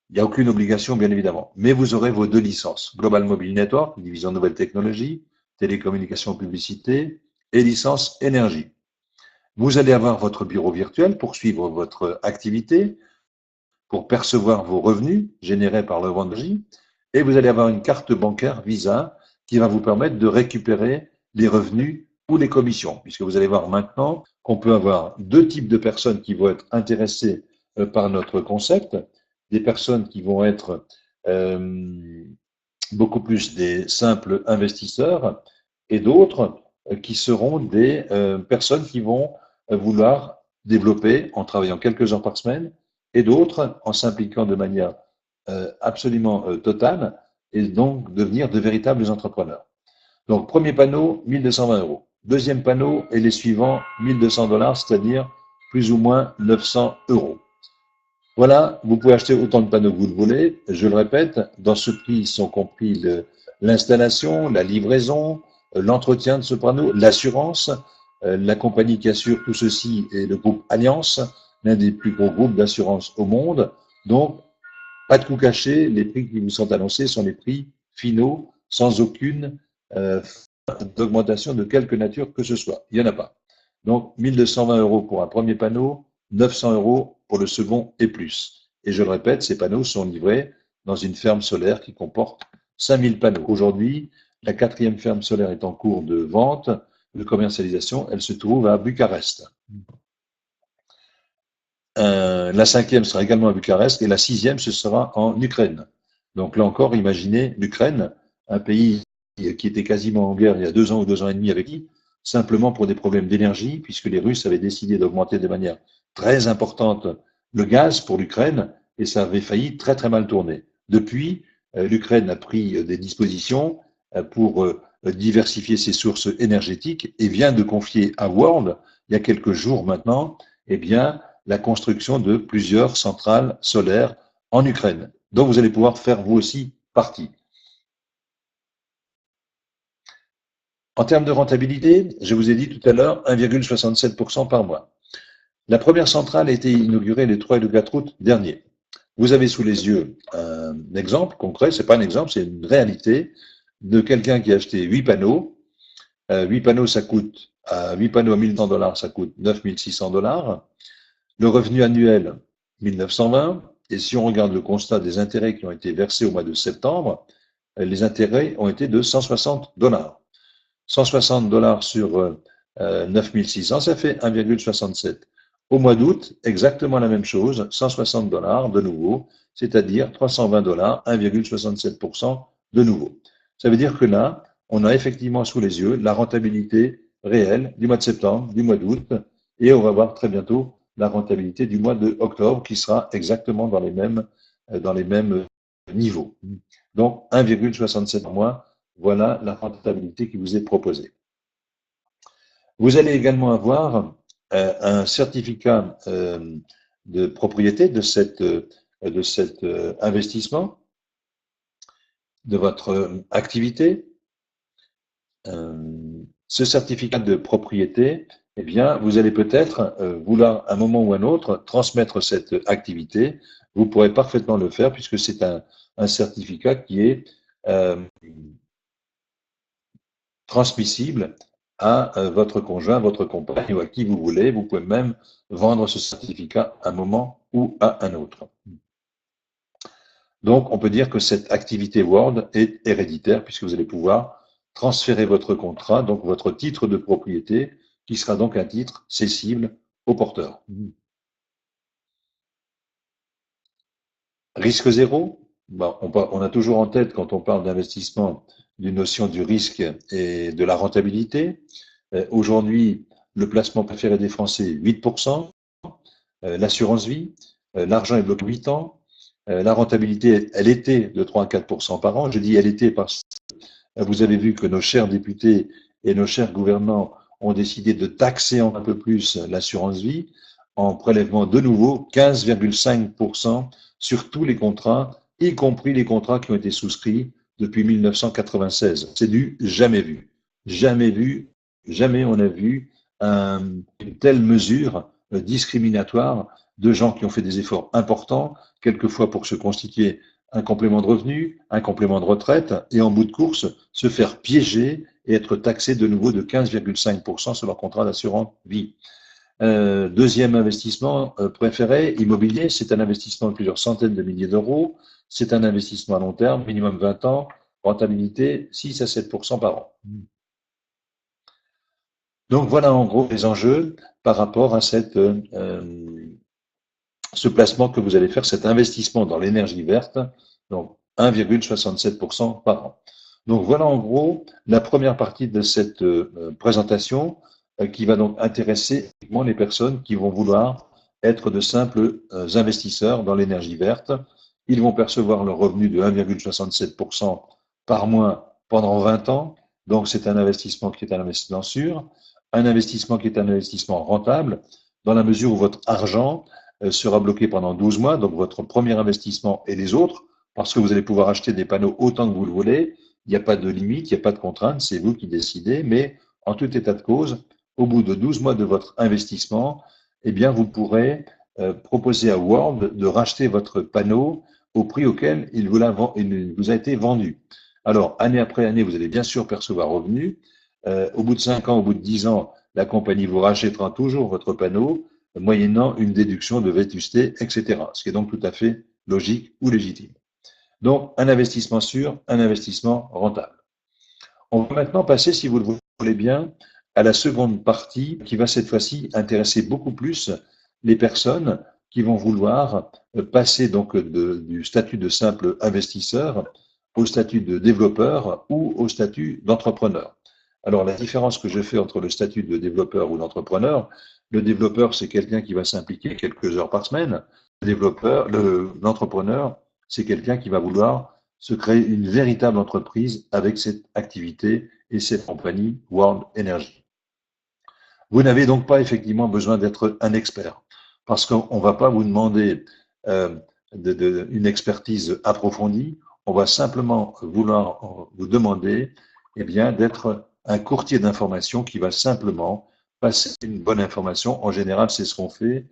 Il n'y a aucune obligation, bien évidemment. Mais vous aurez vos 2 licences. Global Mobile Network, division nouvelles technologies, télécommunications publicité et licence énergie. Vous allez avoir votre bureau virtuel pour suivre votre activité, pour percevoir vos revenus générés par le vente d'énergie, et vous allez avoir une carte bancaire Visa qui va vous permettre de récupérer les revenus ou les commissions, puisque vous allez voir maintenant qu'on peut avoir 2 types de personnes qui vont être intéressées par notre concept, des personnes qui vont être beaucoup plus des simples investisseurs, et d'autres qui seront des personnes qui vont vouloir développer en travaillant quelques heures par semaine, et d'autres en s'impliquant de manière absolument totale, et donc devenir de véritables entrepreneurs. Donc, premier panneau, 1 220 €. Deuxième panneau et les suivants, 1 200 $, c'est-à-dire plus ou moins 900 €. Voilà, vous pouvez acheter autant de panneaux que vous le voulez. Je le répète, dans ce prix sont compris l'installation, la livraison, l'entretien de ce panneau, l'assurance. La compagnie qui assure tout ceci est le groupe Allianz, l'un des plus gros groupes d'assurance au monde. Donc, pas de coût caché, les prix qui vous sont annoncés sont les prix finaux, sans aucune d'augmentation de quelque nature que ce soit. Il n'y en a pas. Donc, 1 220 € pour un premier panneau, 900 € pour le second et plus. Et je le répète, ces panneaux sont livrés dans une ferme solaire qui comporte 5000 panneaux. Aujourd'hui, la 4e ferme solaire est en cours de vente, de commercialisation. Elle se trouve à Bucarest. La 5e sera également à Bucarest et la 6e, ce sera en Ukraine. Donc là encore, imaginez l'Ukraine, un pays qui était quasiment en guerre il y a 2 ans ou 2 ans et demi avec qui, simplement pour des problèmes d'énergie, puisque les Russes avaient décidé d'augmenter de manière très importante le gaz pour l'Ukraine, et ça avait failli très très mal tourner. Depuis, l'Ukraine a pris des dispositions pour diversifier ses sources énergétiques et vient de confier à World, il y a quelques jours maintenant, eh bien, la construction de plusieurs centrales solaires en Ukraine, dont vous allez pouvoir faire vous aussi partie. En termes de rentabilité, je vous ai dit tout à l'heure 1,67% par mois. La première centrale a été inaugurée les 3 et le 4 août dernier. Vous avez sous les yeux un exemple concret, c'est pas un exemple, c'est une réalité de quelqu'un qui a acheté 8 panneaux. 8 panneaux, ça coûte, 8 panneaux à $1 100, ça coûte $9 600. Le revenu annuel, 1920. Et si on regarde le constat des intérêts qui ont été versés au mois de septembre, les intérêts ont été de $160. $160 sur 9600, ça fait 1,67. Au mois d'août, exactement la même chose, $160 de nouveau, c'est-à-dire $320, 1,67% de nouveau. Ça veut dire que là, on a effectivement sous les yeux la rentabilité réelle du mois de septembre, du mois d'août, et on va voir très bientôt la rentabilité du mois d'octobre qui sera exactement dans les mêmes niveaux. Donc 1,67 par mois, voilà la rentabilité qui vous est proposée. Vous allez également avoir un certificat de propriété de cet investissement, de votre activité. Ce certificat de propriété, eh bien, vous allez peut-être vouloir, à un moment ou à un autre, transmettre cette activité. Vous pourrez parfaitement le faire puisque c'est un certificat qui est transmissible à votre conjoint, votre compagne ou à qui vous voulez. Vous pouvez même vendre ce certificat à un moment ou à un autre. Donc, on peut dire que cette activité Word est héréditaire puisque vous allez pouvoir transférer votre contrat, donc votre titre de propriété, qui sera donc un titre cessible au porteur. Risque zéro, bon, on a toujours en tête quand on parle d'investissement d'une notion du risque et de la rentabilité. Aujourd'hui, le placement préféré des Français, 8%, l'assurance vie, l'argent est bloqué 8 ans, la rentabilité, elle était de 3 à 4% par an. Je dis elle était parce que vous avez vu que nos chers députés et nos chers gouvernants ont décidé de taxer un peu plus l'assurance vie en prélèvement de nouveau 15,5% sur tous les contrats, y compris les contrats qui ont été souscrits depuis 1996. C'est du jamais vu. Jamais vu, jamais on a vu une telle mesure discriminatoire de gens qui ont fait des efforts importants, quelquefois pour se constituer un complément de revenu, un complément de retraite, et en bout de course, se faire piéger et être taxé de nouveau de 15,5% sur leur contrat d'assurance vie. Deuxième investissement préféré, immobilier, c'est un investissement de plusieurs centaines de milliers d'euros, c'est un investissement à long terme, minimum 20 ans, rentabilité 6 à 7% par an. Donc voilà en gros les enjeux par rapport à ce placement que vous allez faire, cet investissement dans l'énergie verte, donc 1,67% par an. Donc voilà en gros la première partie de cette présentation qui va donc intéresser uniquement les personnes qui vont vouloir être de simples investisseurs dans l'énergie verte. Ils vont percevoir leur revenu de 1,67% par mois pendant 20 ans. Donc c'est un investissement qui est un investissement sûr, un investissement qui est un investissement rentable, dans la mesure où votre argent sera bloqué pendant 12 mois, donc votre premier investissement et les autres, parce que vous allez pouvoir acheter des panneaux autant que vous le voulez. Il n'y a pas de limite, il n'y a pas de contrainte, c'est vous qui décidez, mais en tout état de cause, au bout de 12 mois de votre investissement, eh bien, vous pourrez proposer à World de racheter votre panneau au prix auquel il vous a été vendu. Alors, année après année, vous allez bien sûr percevoir revenu. Au bout de 5 ans, au bout de 10 ans, la compagnie vous rachètera toujours votre panneau, moyennant une déduction de vétusté, etc. Ce qui est donc tout à fait logique ou légitime. Donc, un investissement sûr, un investissement rentable. On va maintenant passer, si vous le voulez bien, à la seconde partie qui va cette fois-ci intéresser beaucoup plus les personnes qui vont vouloir passer donc du statut de simple investisseur au statut de développeur ou au statut d'entrepreneur. Alors, la différence que je fais entre le statut de développeur ou d'entrepreneur, le développeur, c'est quelqu'un qui va s'impliquer quelques heures par semaine. L'entrepreneur, c'est quelqu'un qui va vouloir se créer une véritable entreprise avec cette activité et cette compagnie World Energy. Vous n'avez donc pas effectivement besoin d'être un expert, parce qu'on ne va pas vous demander une expertise approfondie, on va simplement vouloir vous demander eh bien, d'être un courtier d'information qui va simplement passer une bonne information. En général, c'est ce qu'on fait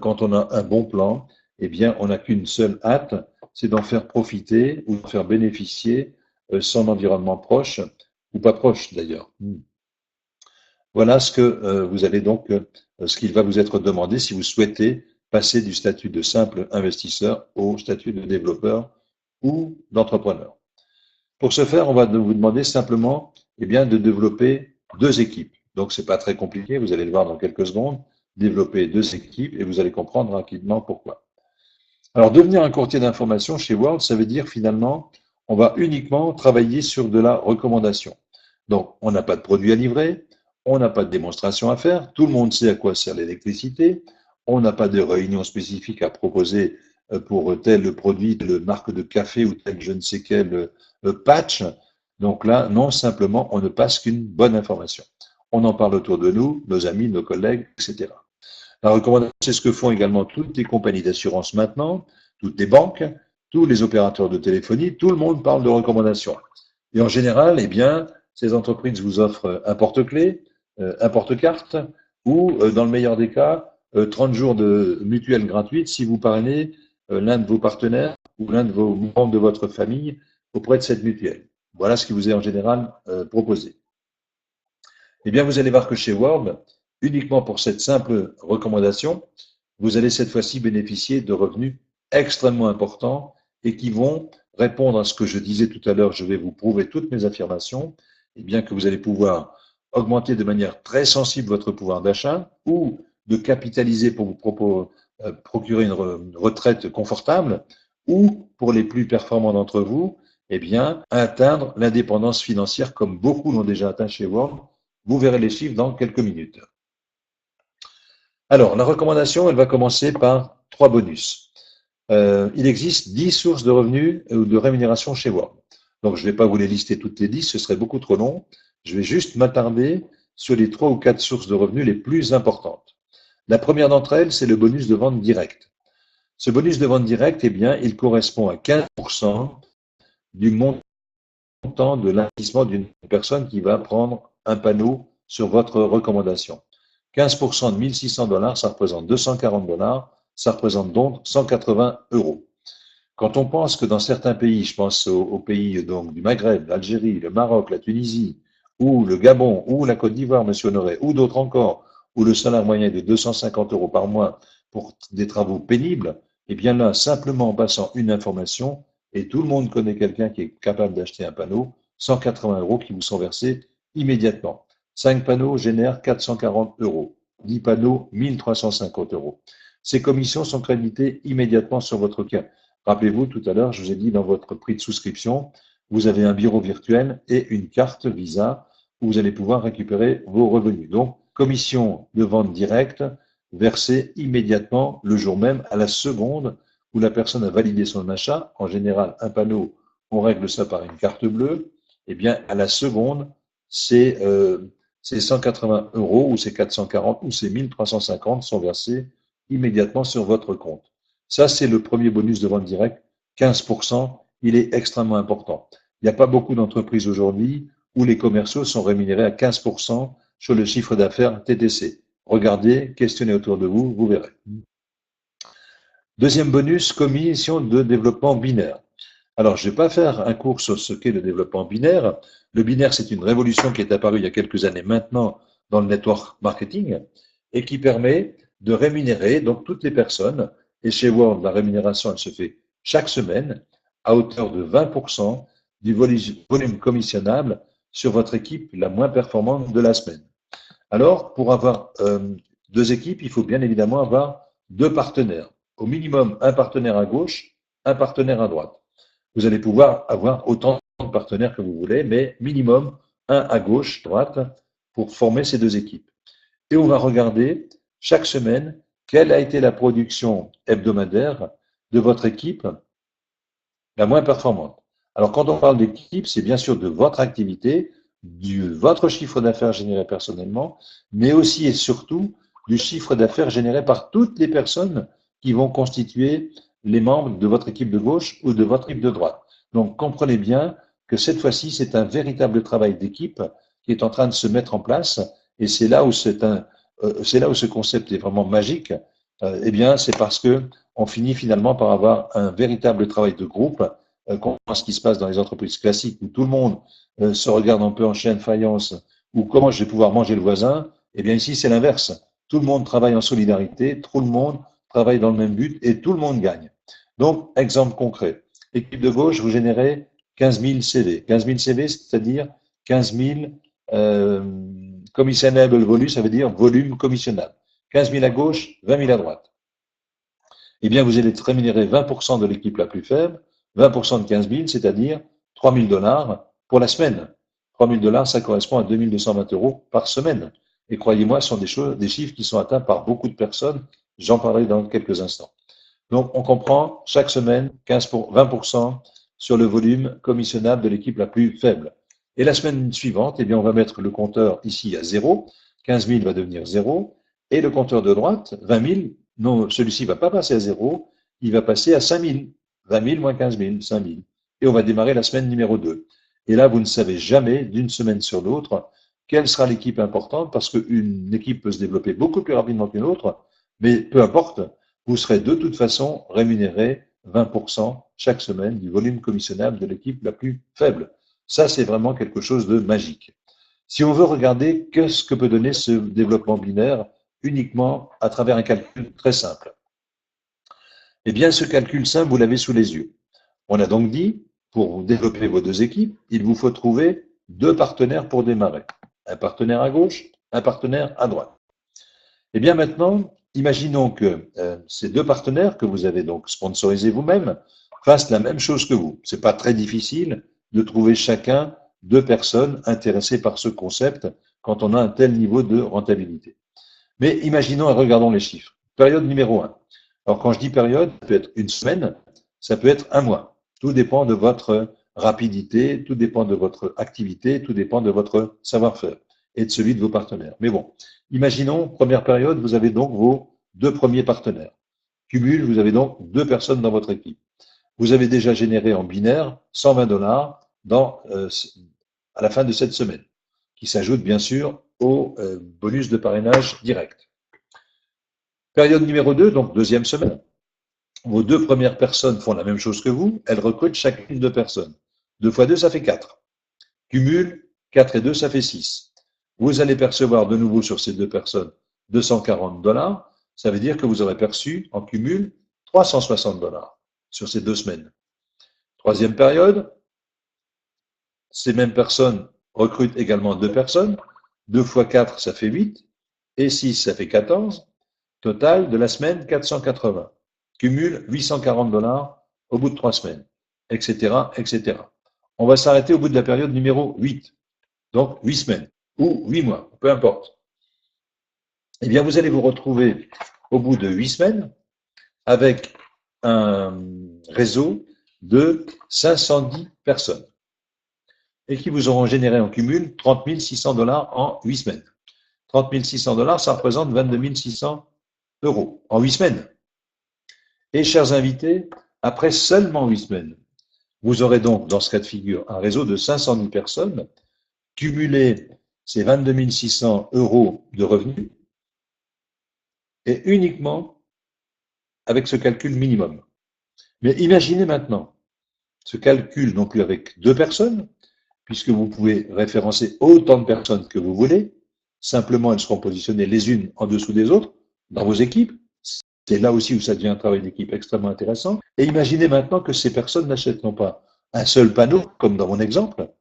quand on a un bon plan. Eh bien, on n'a qu'une seule hâte, c'est d'en faire profiter ou d'en faire bénéficier son environnement proche, ou pas proche d'ailleurs. Voilà ce que vous allez donc, ce qu'il va vous être demandé si vous souhaitez passer du statut de simple investisseur au statut de développeur ou d'entrepreneur. Pour ce faire, on va vous demander simplement eh bien, de développer deux équipes. Donc, c'est pas très compliqué, vous allez le voir dans quelques secondes, développer deux équipes et vous allez comprendre rapidement pourquoi. Alors, devenir un courtier d'information chez World, ça veut dire finalement, on va uniquement travailler sur de la recommandation. Donc, on n'a pas de produit à livrer, on n'a pas de démonstration à faire, tout le monde sait à quoi sert l'électricité, on n'a pas de réunion spécifique à proposer pour tel produit, telle marque de café ou tel je ne sais quel patch. Donc là, non, simplement, on ne passe qu'une bonne information. On en parle autour de nous, nos amis, nos collègues, etc. La recommandation, c'est ce que font également toutes les compagnies d'assurance maintenant, toutes les banques, tous les opérateurs de téléphonie, tout le monde parle de recommandations. Et en général, eh bien, ces entreprises vous offrent un porte-clés, un porte-carte, ou, dans le meilleur des cas, 30 jours de mutuelle gratuite si vous parrainez l'un de vos partenaires ou l'un de vos membres de votre famille auprès de cette mutuelle. Voilà ce qui vous est en général proposé. Eh bien, vous allez voir que chez World, uniquement pour cette simple recommandation, vous allez cette fois-ci bénéficier de revenus extrêmement importants et qui vont répondre à ce que je disais tout à l'heure. Je vais vous prouver toutes mes affirmations, et bien que vous allez pouvoir augmenter de manière très sensible votre pouvoir d'achat ou de capitaliser pour vous procurer une retraite confortable ou, pour les plus performants d'entre vous, eh bien, atteindre l'indépendance financière comme beaucoup l'ont déjà atteint chez World. Vous verrez les chiffres dans quelques minutes. Alors, la recommandation, elle va commencer par 3 bonus. Il existe 10 sources de revenus ou de rémunération chez World. Donc, je ne vais pas vous les lister toutes les 10, ce serait beaucoup trop long. Je vais juste m'attarder sur les 3 ou 4 sources de revenus les plus importantes. La première d'entre elles, c'est le bonus de vente directe. Ce bonus de vente directe, eh bien, il correspond à 15% du montant de l'investissement d'une personne qui va prendre un panneau sur votre recommandation. 15% de 1 600 $, ça représente 240 $, ça représente donc 180 €. Quand on pense que dans certains pays, je pense aux pays donc, du Maghreb, l'Algérie, le Maroc, la Tunisie, ou le Gabon, ou la Côte d'Ivoire, Monsieur Honoré, ou d'autres encore, où le salaire moyen est de 250 € par mois pour des travaux pénibles, eh bien là, simplement en passant une information, et tout le monde connaît quelqu'un qui est capable d'acheter un panneau, 180 € qui vous sont versés immédiatement. 5 panneaux génèrent 440 €. 10 panneaux, 1 350 €. Ces commissions sont créditées immédiatement sur votre compte. Rappelez-vous, tout à l'heure, je vous ai dit dans votre prix de souscription, vous avez un bureau virtuel et une carte Visa où vous allez pouvoir récupérer vos revenus. Donc, commission de vente directe versée immédiatement le jour même à la seconde où la personne a validé son achat. En général, un panneau, on règle ça par une carte bleue. Eh bien, à la seconde, c'est 180 € ou c'est 440 ou c'est 1 350 sont versés immédiatement sur votre compte. Ça, c'est le premier bonus de vente directe, 15%. Il est extrêmement important. Il n'y a pas beaucoup d'entreprises aujourd'hui où les commerciaux sont rémunérés à 15% sur le chiffre d'affaires TTC. Regardez, questionnez autour de vous, vous verrez. Deuxième bonus, commission de développement binaire. Alors, je ne vais pas faire un cours sur ce qu'est le développement binaire. Le binaire, c'est une révolution qui est apparue il y a quelques années maintenant dans le network marketing et qui permet de rémunérer donc toutes les personnes. Et chez World, la rémunération, elle se fait chaque semaine à hauteur de 20% du volume commissionnable sur votre équipe la moins performante de la semaine. Alors, pour avoir deux équipes, il faut bien évidemment avoir deux partenaires. Au minimum, un partenaire à gauche, un partenaire à droite. Vous allez pouvoir avoir autant de partenaires que vous voulez, mais minimum un à gauche, droite, pour former ces deux équipes. Et on va regarder chaque semaine quelle a été la production hebdomadaire de votre équipe la moins performante. Alors, quand on parle d'équipe, c'est bien sûr de votre activité, de votre chiffre d'affaires généré personnellement, mais aussi et surtout du chiffre d'affaires généré par toutes les personnes qui vont constituer les membres de votre équipe de gauche ou de votre équipe de droite. Donc, comprenez bien que cette fois-ci, c'est un véritable travail d'équipe qui est en train de se mettre en place, et c'est là où c'est là où ce concept est vraiment magique. Eh bien, c'est parce que on finit finalement par avoir un véritable travail de groupe, contrairement à ce qui se passe dans les entreprises classiques où tout le monde se regarde un peu en chien de faïence, ou comment je vais pouvoir manger le voisin. Eh bien, ici, c'est l'inverse. Tout le monde travaille en solidarité, tout le monde travaille dans le même but et tout le monde gagne. Donc, exemple concret. Équipe de gauche, vous générez 15 000 CV. 15 000 CV, c'est-à-dire 15 000 commissionnable volume, ça veut dire volume commissionnable. 15 000 à gauche, 20 000 à droite. Eh bien, vous allez rémunérer 20% de l'équipe la plus faible, 20% de 15 000, c'est-à-dire 3 000 $ pour la semaine. 3 000 $, ça correspond à 2 220 € par semaine. Et croyez-moi, ce sont des chiffres qui sont atteints par beaucoup de personnes. J'en parlerai dans quelques instants. Donc, on comprend chaque semaine 20% sur le volume commissionnable de l'équipe la plus faible. Et la semaine suivante, eh bien, on va mettre le compteur ici à 0. 15 000 va devenir 0. Et le compteur de droite, 20 000, non, celui-ci ne va pas passer à 0, il va passer à 5 000. 20 000 moins 15 000, 5 000. Et on va démarrer la semaine numéro 2. Et là, vous ne savez jamais, d'une semaine sur l'autre, quelle sera l'équipe importante, parce qu'une équipe peut se développer beaucoup plus rapidement qu'une autre, mais peu importe, vous serez de toute façon rémunéré 20% chaque semaine du volume commissionnable de l'équipe la plus faible. Ça, c'est vraiment quelque chose de magique. Si on veut regarder qu'est-ce que peut donner ce développement binaire uniquement à travers un calcul très simple, eh bien, ce calcul simple, vous l'avez sous les yeux. On a donc dit, pour développer vos deux équipes, il vous faut trouver deux partenaires pour démarrer. Un partenaire à gauche, un partenaire à droite. Eh bien, maintenant, imaginons que ces deux partenaires que vous avez donc sponsorisés vous-même fassent la même chose que vous. C'est pas très difficile de trouver chacun deux personnes intéressées par ce concept quand on a un tel niveau de rentabilité. Mais imaginons et regardons les chiffres. Période numéro 1. Alors, quand je dis période, ça peut être une semaine, ça peut être un mois. Tout dépend de votre rapidité, tout dépend de votre activité, tout dépend de votre savoir-faire et de celui de vos partenaires. Mais bon, imaginons, première période, vous avez donc vos deux premiers partenaires. Cumul, vous avez donc deux personnes dans votre équipe. Vous avez déjà généré en binaire 120 $ à la fin de cette semaine, qui s'ajoute bien sûr au bonus de parrainage direct. Période numéro 2, donc deuxième semaine. Vos deux premières personnes font la même chose que vous, elles recrutent chacune deux personnes. 2 fois 2, ça fait 4. Cumul, 4 et 2, ça fait 6. Vous allez percevoir de nouveau sur ces deux personnes 240 $. Ça veut dire que vous aurez perçu en cumul 360 $ sur ces 2 semaines. Troisième période, ces mêmes personnes recrutent également deux personnes. 2 fois 4, ça fait 8. Et 6, ça fait 14. Total de la semaine, 480. Cumul, 840 $ au bout de 3 semaines, etc., etc. On va s'arrêter au bout de la période numéro 8. Donc, 8 semaines ou 8 mois, peu importe. Eh bien, vous allez vous retrouver au bout de 8 semaines avec un réseau de 510 personnes et qui vous auront généré en cumul 30 600 $ en 8 semaines. 30 600 $, ça représente 22 600 € en 8 semaines. Et chers invités, après seulement 8 semaines, vous aurez donc dans ce cas de figure un réseau de 510 personnes, cumulé ces 22 600 € de revenus, et uniquement avec ce calcul minimum. Mais imaginez maintenant ce calcul non plus avec deux personnes, puisque vous pouvez référencer autant de personnes que vous voulez, simplement elles seront positionnées les unes en dessous des autres dans vos équipes. C'est là aussi où ça devient un travail d'équipe extrêmement intéressant. Et imaginez maintenant que ces personnes n'achètent non pas un seul panneau, comme dans mon exemple,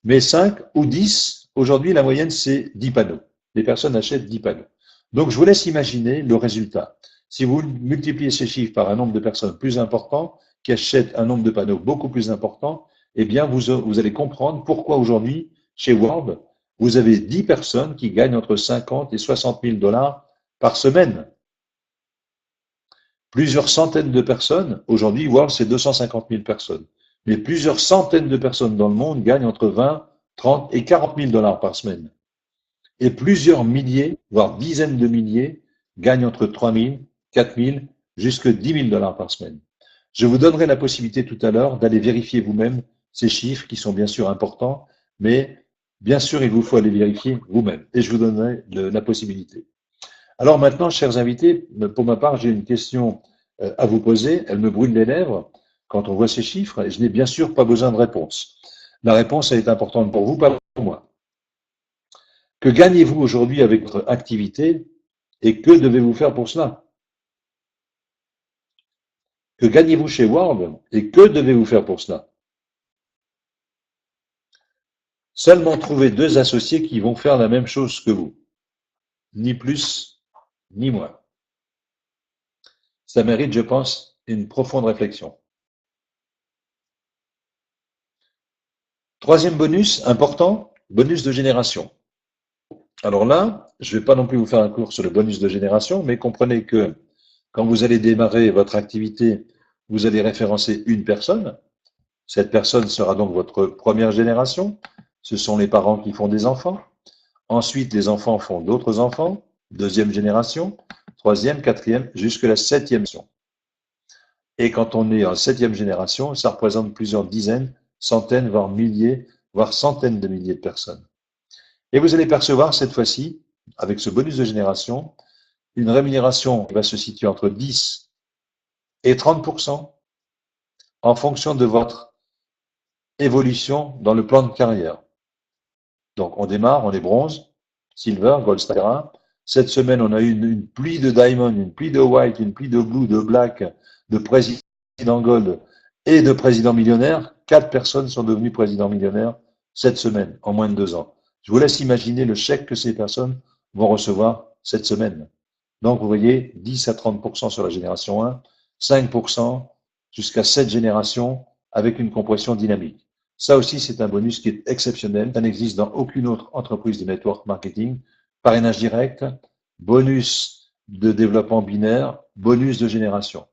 mais 5 ou 10. Aujourd'hui, la moyenne, c'est 10 panneaux. Les personnes achètent 10 panneaux. Donc, je vous laisse imaginer le résultat. Si vous multipliez ces chiffres par un nombre de personnes plus important, qui achètent un nombre de panneaux beaucoup plus important, eh bien, vous allez comprendre pourquoi aujourd'hui, chez World, vous avez 10 personnes qui gagnent entre 50 et 60 000 dollars par semaine. Plusieurs centaines de personnes, aujourd'hui World c'est 250 000 personnes, mais plusieurs centaines de personnes dans le monde gagnent entre 20, 30 et 40 000 dollars par semaine. Et plusieurs milliers, voire dizaines de milliers, gagnent entre 3 000, 4 000, jusqu'à 10 000 dollars par semaine. Je vous donnerai la possibilité tout à l'heure d'aller vérifier vous-même ces chiffres qui sont bien sûr importants, mais bien sûr, il vous faut aller vérifier vous-même. Et je vous donnerai la possibilité. Alors maintenant, chers invités, pour ma part, j'ai une question à vous poser. Elle me brûle les lèvres quand on voit ces chiffres et je n'ai bien sûr pas besoin de réponse. La réponse, elle est importante pour vous, pas pour moi. Que gagnez-vous aujourd'hui avec votre activité et que devez-vous faire pour cela? Que gagnez-vous chez World et que devez-vous faire pour cela? Seulement trouver deux associés qui vont faire la même chose que vous. Ni plus, ni moins. Ça mérite, je pense, une profonde réflexion. Troisième bonus important, bonus de génération. Alors là, je ne vais pas non plus vous faire un cours sur le bonus de génération, mais comprenez que quand vous allez démarrer votre activité, vous allez référencer une personne. Cette personne sera donc votre première génération. Ce sont les parents qui font des enfants. Ensuite, les enfants font d'autres enfants. Deuxième génération, troisième, quatrième, jusque la septième génération. Et quand on est en septième génération, ça représente plusieurs dizaines, centaines, voire milliers, voire centaines de milliers de personnes. Et vous allez percevoir cette fois-ci, avec ce bonus de génération, une rémunération qui va se situer entre 10 et 30% en fonction de votre évolution dans le plan de carrière. Donc on démarre, on est bronze, silver, gold, etc. Cette semaine, on a eu une pluie de diamond, une pluie de white, une pluie de blue, de black, de président gold et de président millionnaire. 4 personnes sont devenues présidents millionnaires cette semaine, en moins de 2 ans. Je vous laisse imaginer le chèque que ces personnes vont recevoir cette semaine. Donc, vous voyez, 10 à 30% sur la génération 1, 5% jusqu'à 7 générations avec une compression dynamique. Ça aussi, c'est un bonus qui est exceptionnel. Ça n'existe dans aucune autre entreprise de network marketing. Parrainage direct, bonus de développement binaire, bonus de génération.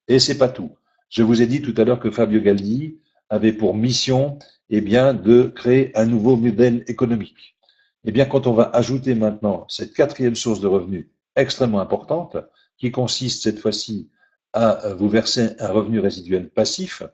Et c'est pas tout. Je vous ai dit tout à l'heure que Fabio Galdi avait pour mission, eh bien, de créer un nouveau modèle économique. Eh bien, quand on va ajouter maintenant cette quatrième source de revenus extrêmement importante, qui consiste cette fois-ci à vous verser un revenu résiduel passif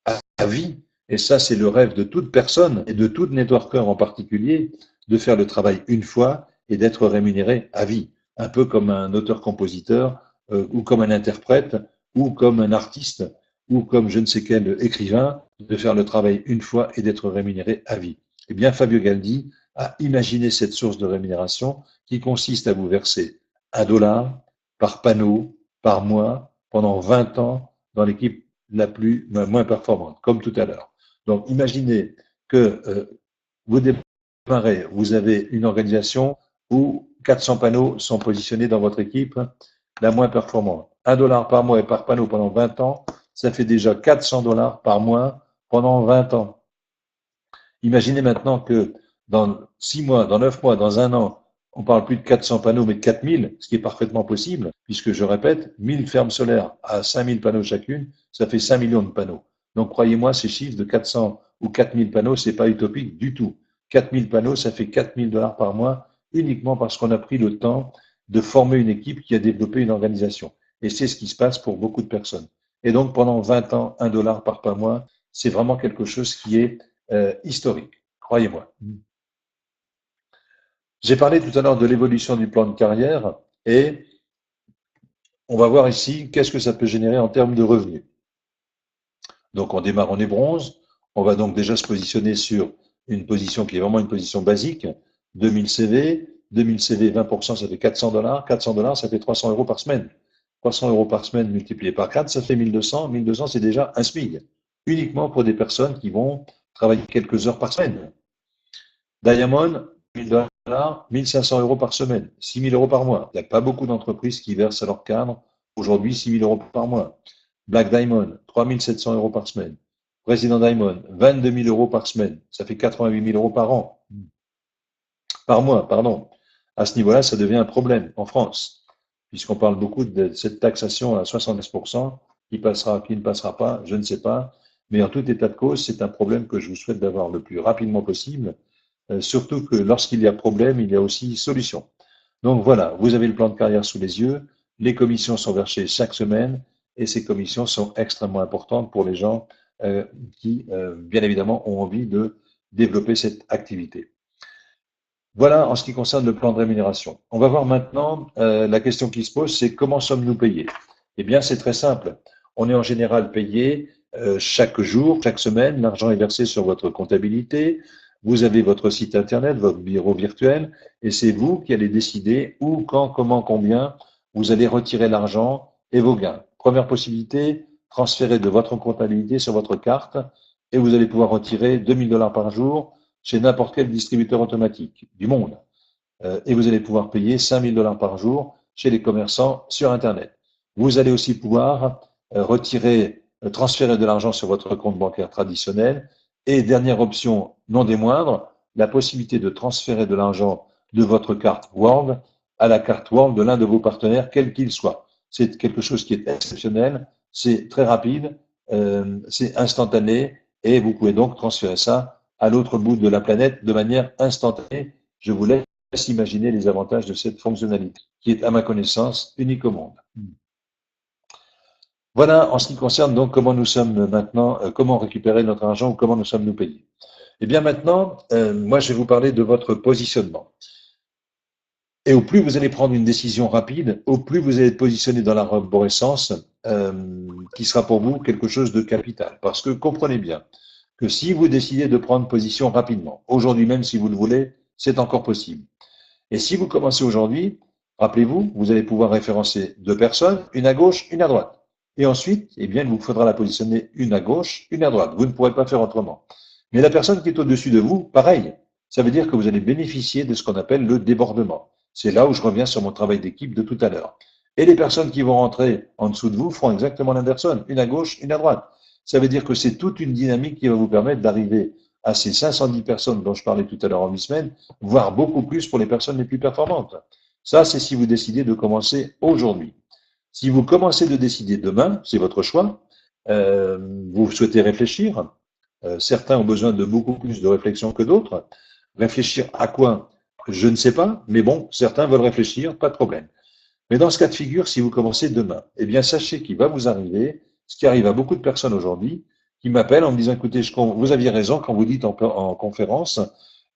à vie, et ça, c'est le rêve de toute personne et de tout networker en particulier, de faire le travail une fois et d'être rémunéré à vie, un peu comme un auteur-compositeur ou comme un interprète ou comme un artiste ou comme je ne sais quel écrivain, de faire le travail une fois et d'être rémunéré à vie. Eh bien, Fabio Galdi a imaginé cette source de rémunération qui consiste à vous verser $1 par panneau, par mois, pendant 20 ans dans l'équipe la moins performante, comme tout à l'heure. Donc, imaginez que vous démarrez, vous avez une organisation où 400 panneaux sont positionnés dans votre équipe la moins performante. $1 par mois et par panneau pendant 20 ans, ça fait déjà $400 par mois pendant 20 ans. Imaginez maintenant que dans 6 mois, dans 9 mois, dans 1 an, on parle plus de 400 panneaux, mais de 4000, ce qui est parfaitement possible, puisque je répète, 1000 fermes solaires à 5000 panneaux chacune, ça fait 5 millions de panneaux. Donc croyez-moi, ces chiffres de 400 ou 4000 panneaux, c'est pas utopique du tout. 4000 panneaux, ça fait $4000 par mois, uniquement parce qu'on a pris le temps de former une équipe qui a développé une organisation. Et c'est ce qui se passe pour beaucoup de personnes. Et donc pendant 20 ans, $1 par mois, c'est vraiment quelque chose qui est historique, croyez-moi. J'ai parlé tout à l'heure de l'évolution du plan de carrière et on va voir ici qu'est-ce que ça peut générer en termes de revenus. Donc on démarre, on est bronze, on va donc déjà se positionner sur une position qui est vraiment une position basique, 2000 CV, 2000 CV, 20%, ça fait $400, $400, ça fait 300 € par semaine. 300 € par semaine multiplié par 4, ça fait 1200, 1200 c'est déjà un SMIC, uniquement pour des personnes qui vont travailler quelques heures par semaine. Diamond, $1000, 1500 € par semaine, 6000 € par mois. Il n'y a pas beaucoup d'entreprises qui versent à leur cadre aujourd'hui 6000 € par mois. Black Diamond, 3700 € par semaine, Président Diamond, 22 000 euros par semaine. Ça fait 88 000 euros par an. Par mois, pardon. À ce niveau-là, ça devient un problème en France, puisqu'on parle beaucoup de cette taxation à 70%, qui passera, qui ne passera pas, je ne sais pas. Mais en tout état de cause, c'est un problème que je vous souhaite d'avoir le plus rapidement possible, surtout que lorsqu'il y a problème, il y a aussi solution. Donc voilà, vous avez le plan de carrière sous les yeux, les commissions sont versées chaque semaine, et ces commissions sont extrêmement importantes pour les gens qui, bien évidemment, ont envie de développer cette activité. Voilà en ce qui concerne le plan de rémunération. On va voir maintenant, la question qui se pose, c'est comment sommes-nous payés? Eh bien, c'est très simple. On est en général payé chaque jour, chaque semaine. L'argent est versé sur votre comptabilité. Vous avez votre site internet, votre bureau virtuel, et c'est vous qui allez décider où, quand, comment, combien vous allez retirer l'argent et vos gains. Première possibilité, transférer de votre comptabilité sur votre carte et vous allez pouvoir retirer 2 000 $ par jour chez n'importe quel distributeur automatique du monde. Et vous allez pouvoir payer 5 000 $ par jour chez les commerçants sur Internet. Vous allez aussi pouvoir transférer de l'argent sur votre compte bancaire traditionnel. Et dernière option, non des moindres, la possibilité de transférer de l'argent de votre carte World à la carte World de l'un de vos partenaires, quel qu'il soit. C'est quelque chose qui est exceptionnel, c'est très rapide, c'est instantané, et vous pouvez donc transférer ça à l'autre bout de la planète de manière instantanée. Je vous laisse imaginer les avantages de cette fonctionnalité, qui est, à ma connaissance, unique au monde. Voilà en ce qui concerne donc comment nous sommes maintenant, comment récupérer notre argent ou comment nous sommes nous payés. Eh bien maintenant, moi je vais vous parler de votre positionnement. Et au plus vous allez prendre une décision rapide, au plus vous allez être positionné dans l'arborescence, qui sera pour vous quelque chose de capital. Parce que comprenez bien que si vous décidez de prendre position rapidement, aujourd'hui même si vous le voulez, c'est encore possible. Et si vous commencez aujourd'hui, rappelez-vous, vous allez pouvoir référencer 2 personnes, une à gauche, une à droite. Et ensuite, eh bien, il vous faudra la positionner une à gauche, une à droite. Vous ne pourrez pas faire autrement. Mais la personne qui est au-dessus de vous, pareil. Ça veut dire que vous allez bénéficier de ce qu'on appelle le débordement. C'est là où je reviens sur mon travail d'équipe de tout à l'heure. Et les personnes qui vont rentrer en dessous de vous feront exactement l'inverse, une à gauche, une à droite. Ça veut dire que c'est toute une dynamique qui va vous permettre d'arriver à ces 510 personnes dont je parlais tout à l'heure en 8 semaines, voire beaucoup plus pour les personnes les plus performantes. Ça, c'est si vous décidez de commencer aujourd'hui. Si vous commencez de décider demain, c'est votre choix, vous souhaitez réfléchir, certains ont besoin de beaucoup plus de réflexion que d'autres. Réfléchir à quoi? Je ne sais pas, mais bon, certains veulent réfléchir, pas de problème. Mais dans ce cas de figure, si vous commencez demain, eh bien, sachez qu'il va vous arriver ce qui arrive à beaucoup de personnes aujourd'hui, qui m'appellent en me disant, écoutez, vous aviez raison quand vous dites en conférence,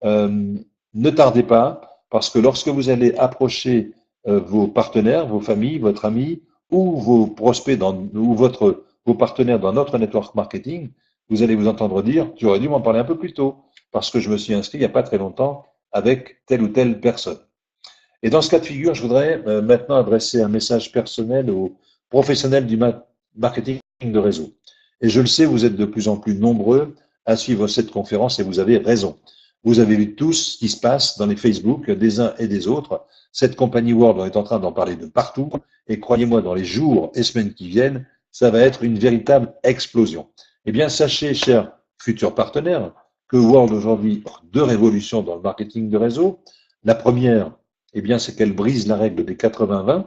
ne tardez pas, parce que lorsque vous allez approcher vos partenaires, vos familles, votre ami, ou vos prospects, ou vos partenaires dans notre network marketing, vous allez vous entendre dire, tu aurais dû m'en parler un peu plus tôt, parce que je me suis inscrit il n'y a pas très longtemps avec telle ou telle personne. Et dans ce cas de figure, je voudrais maintenant adresser un message personnel aux professionnels du marketing de réseau. Et je le sais, vous êtes de plus en plus nombreux à suivre cette conférence et vous avez raison. Vous avez vu tous ce qui se passe dans les Facebook des uns et des autres. Cette compagnie World, on est en train d'en parler de partout. Et croyez-moi, dans les jours et semaines qui viennent, ça va être une véritable explosion. Eh bien, sachez, chers futurs partenaires, que World aujourd'hui a 2 révolutions dans le marketing de réseau. La première, eh bien, c'est qu'elle brise la règle des 80-20.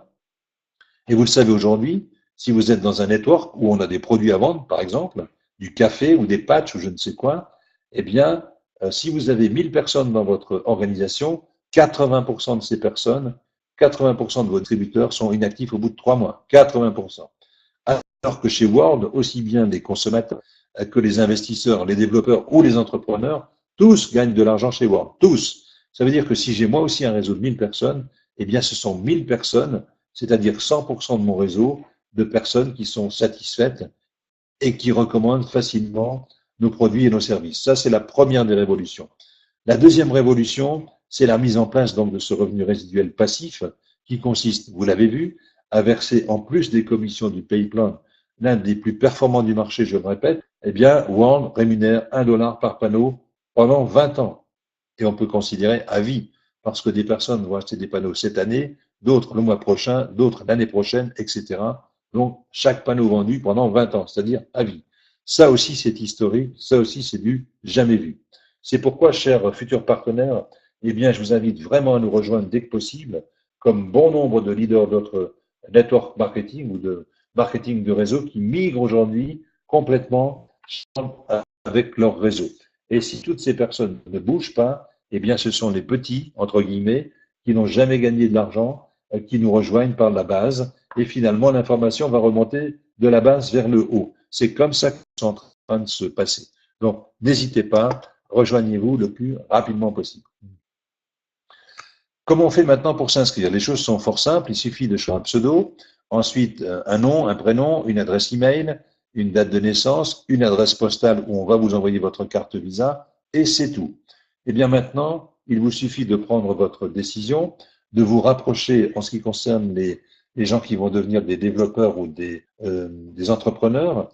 Et vous le savez aujourd'hui, si vous êtes dans un network où on a des produits à vendre, par exemple, du café ou des patchs ou je ne sais quoi, eh bien, si vous avez 1000 personnes dans votre organisation, 80% de ces personnes, 80% de vos distributeurs sont inactifs au bout de 3 mois. 80%. Alors que chez World, aussi bien les consommateurs que les investisseurs, les développeurs ou les entrepreneurs, tous gagnent de l'argent chez World. Tous. Ça veut dire que si j'ai moi aussi un réseau de 1000 personnes, eh bien, ce sont 1000 personnes, c'est-à-dire 100% de mon réseau de personnes qui sont satisfaites et qui recommandent facilement nos produits et nos services. Ça, c'est la première des révolutions. La deuxième révolution, c'est la mise en place donc de ce revenu résiduel passif qui consiste, vous l'avez vu, à verser en plus des commissions du pay plan, l'un des plus performants du marché, je le répète, eh bien, World rémunère 1 $ par panneau pendant 20 ans. Et on peut considérer à vie, parce que des personnes vont acheter des panneaux cette année, d'autres le mois prochain, d'autres l'année prochaine, etc. Donc, chaque panneau vendu pendant 20 ans, c'est-à-dire à vie. Ça aussi, c'est historique, ça aussi, c'est du jamais vu. C'est pourquoi, chers futurs partenaires, eh bien, je vous invite vraiment à nous rejoindre dès que possible, comme bon nombre de leaders d'autres network marketing ou de marketing de réseau qui migrent aujourd'hui complètement avec leur réseau. Et si toutes ces personnes ne bougent pas, eh bien, ce sont les petits, entre guillemets, qui n'ont jamais gagné de l'argent, qui nous rejoignent par la base. Et finalement, l'information va remonter de la base vers le haut. C'est comme ça que c'est en train de se passer. Donc, n'hésitez pas, rejoignez-vous le plus rapidement possible. Comment on fait maintenant pour s'inscrire? Les choses sont fort simples. Il suffit de choisir un pseudo, ensuite un nom, un prénom, une adresse email, une date de naissance, une adresse postale où on va vous envoyer votre carte Visa, et c'est tout. Et bien maintenant, il vous suffit de prendre votre décision, de vous rapprocher en ce qui concerne les gens qui vont devenir des développeurs ou des entrepreneurs.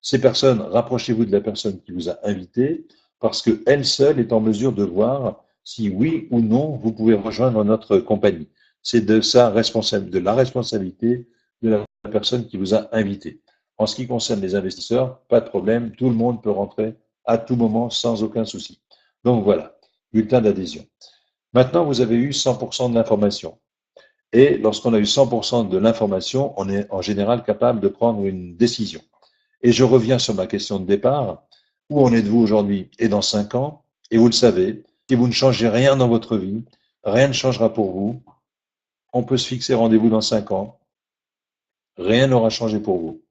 Ces personnes, rapprochez-vous de la personne qui vous a invité, parce qu'elle seule est en mesure de voir si oui ou non vous pouvez rejoindre notre compagnie. C'est de la responsabilité de la personne qui vous a invité. En ce qui concerne les investisseurs, pas de problème, tout le monde peut rentrer à tout moment sans aucun souci. Donc voilà, bulletin d'adhésion. Maintenant, vous avez eu 100% de l'information. Et lorsqu'on a eu 100% de l'information, on est en général capable de prendre une décision. Et je reviens sur ma question de départ. Où en êtes-vous aujourd'hui et dans 5 ans? Et vous le savez, si vous ne changez rien dans votre vie, rien ne changera pour vous. On peut se fixer rendez-vous dans 5 ans. Rien n'aura changé pour vous.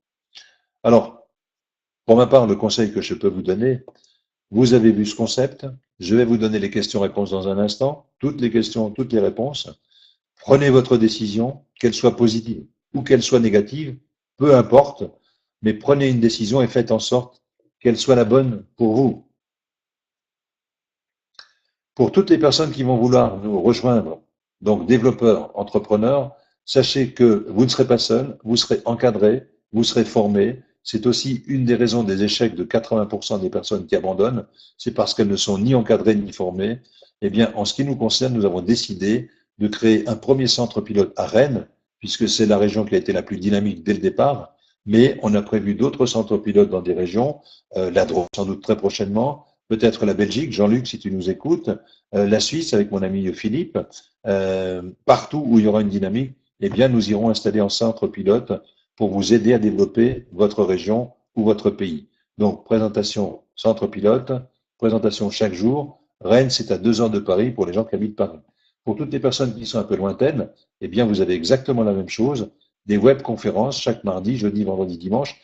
Alors, pour ma part, le conseil que je peux vous donner, vous avez vu ce concept. Je vais vous donner les questions-réponses dans un instant. Toutes les questions, toutes les réponses. Prenez votre décision, qu'elle soit positive ou qu'elle soit négative, peu importe, mais prenez une décision et faites en sorte qu'elle soit la bonne pour vous. Pour toutes les personnes qui vont vouloir nous rejoindre, donc développeurs, entrepreneurs, sachez que vous ne serez pas seul, vous serez encadré, vous serez formé. C'est aussi une des raisons des échecs de 80% des personnes qui abandonnent, c'est parce qu'elles ne sont ni encadrées ni formées. Eh bien, en ce qui nous concerne, nous avons décidé de créer un premier centre pilote à Rennes, puisque c'est la région qui a été la plus dynamique dès le départ, mais on a prévu d'autres centres pilotes dans des régions, la Drôme sans doute très prochainement, peut-être la Belgique, Jean-Luc, si tu nous écoutes, la Suisse avec mon ami Philippe, partout où il y aura une dynamique, eh bien, nous irons installer un centre pilote pour vous aider à développer votre région ou votre pays. Donc, présentation centre pilote, présentation chaque jour. Rennes, c'est à 2 heures de Paris pour les gens qui habitent Paris. Pour toutes les personnes qui sont un peu lointaines, eh bien, vous avez exactement la même chose. Des webconférences chaque mardi, jeudi, vendredi, dimanche,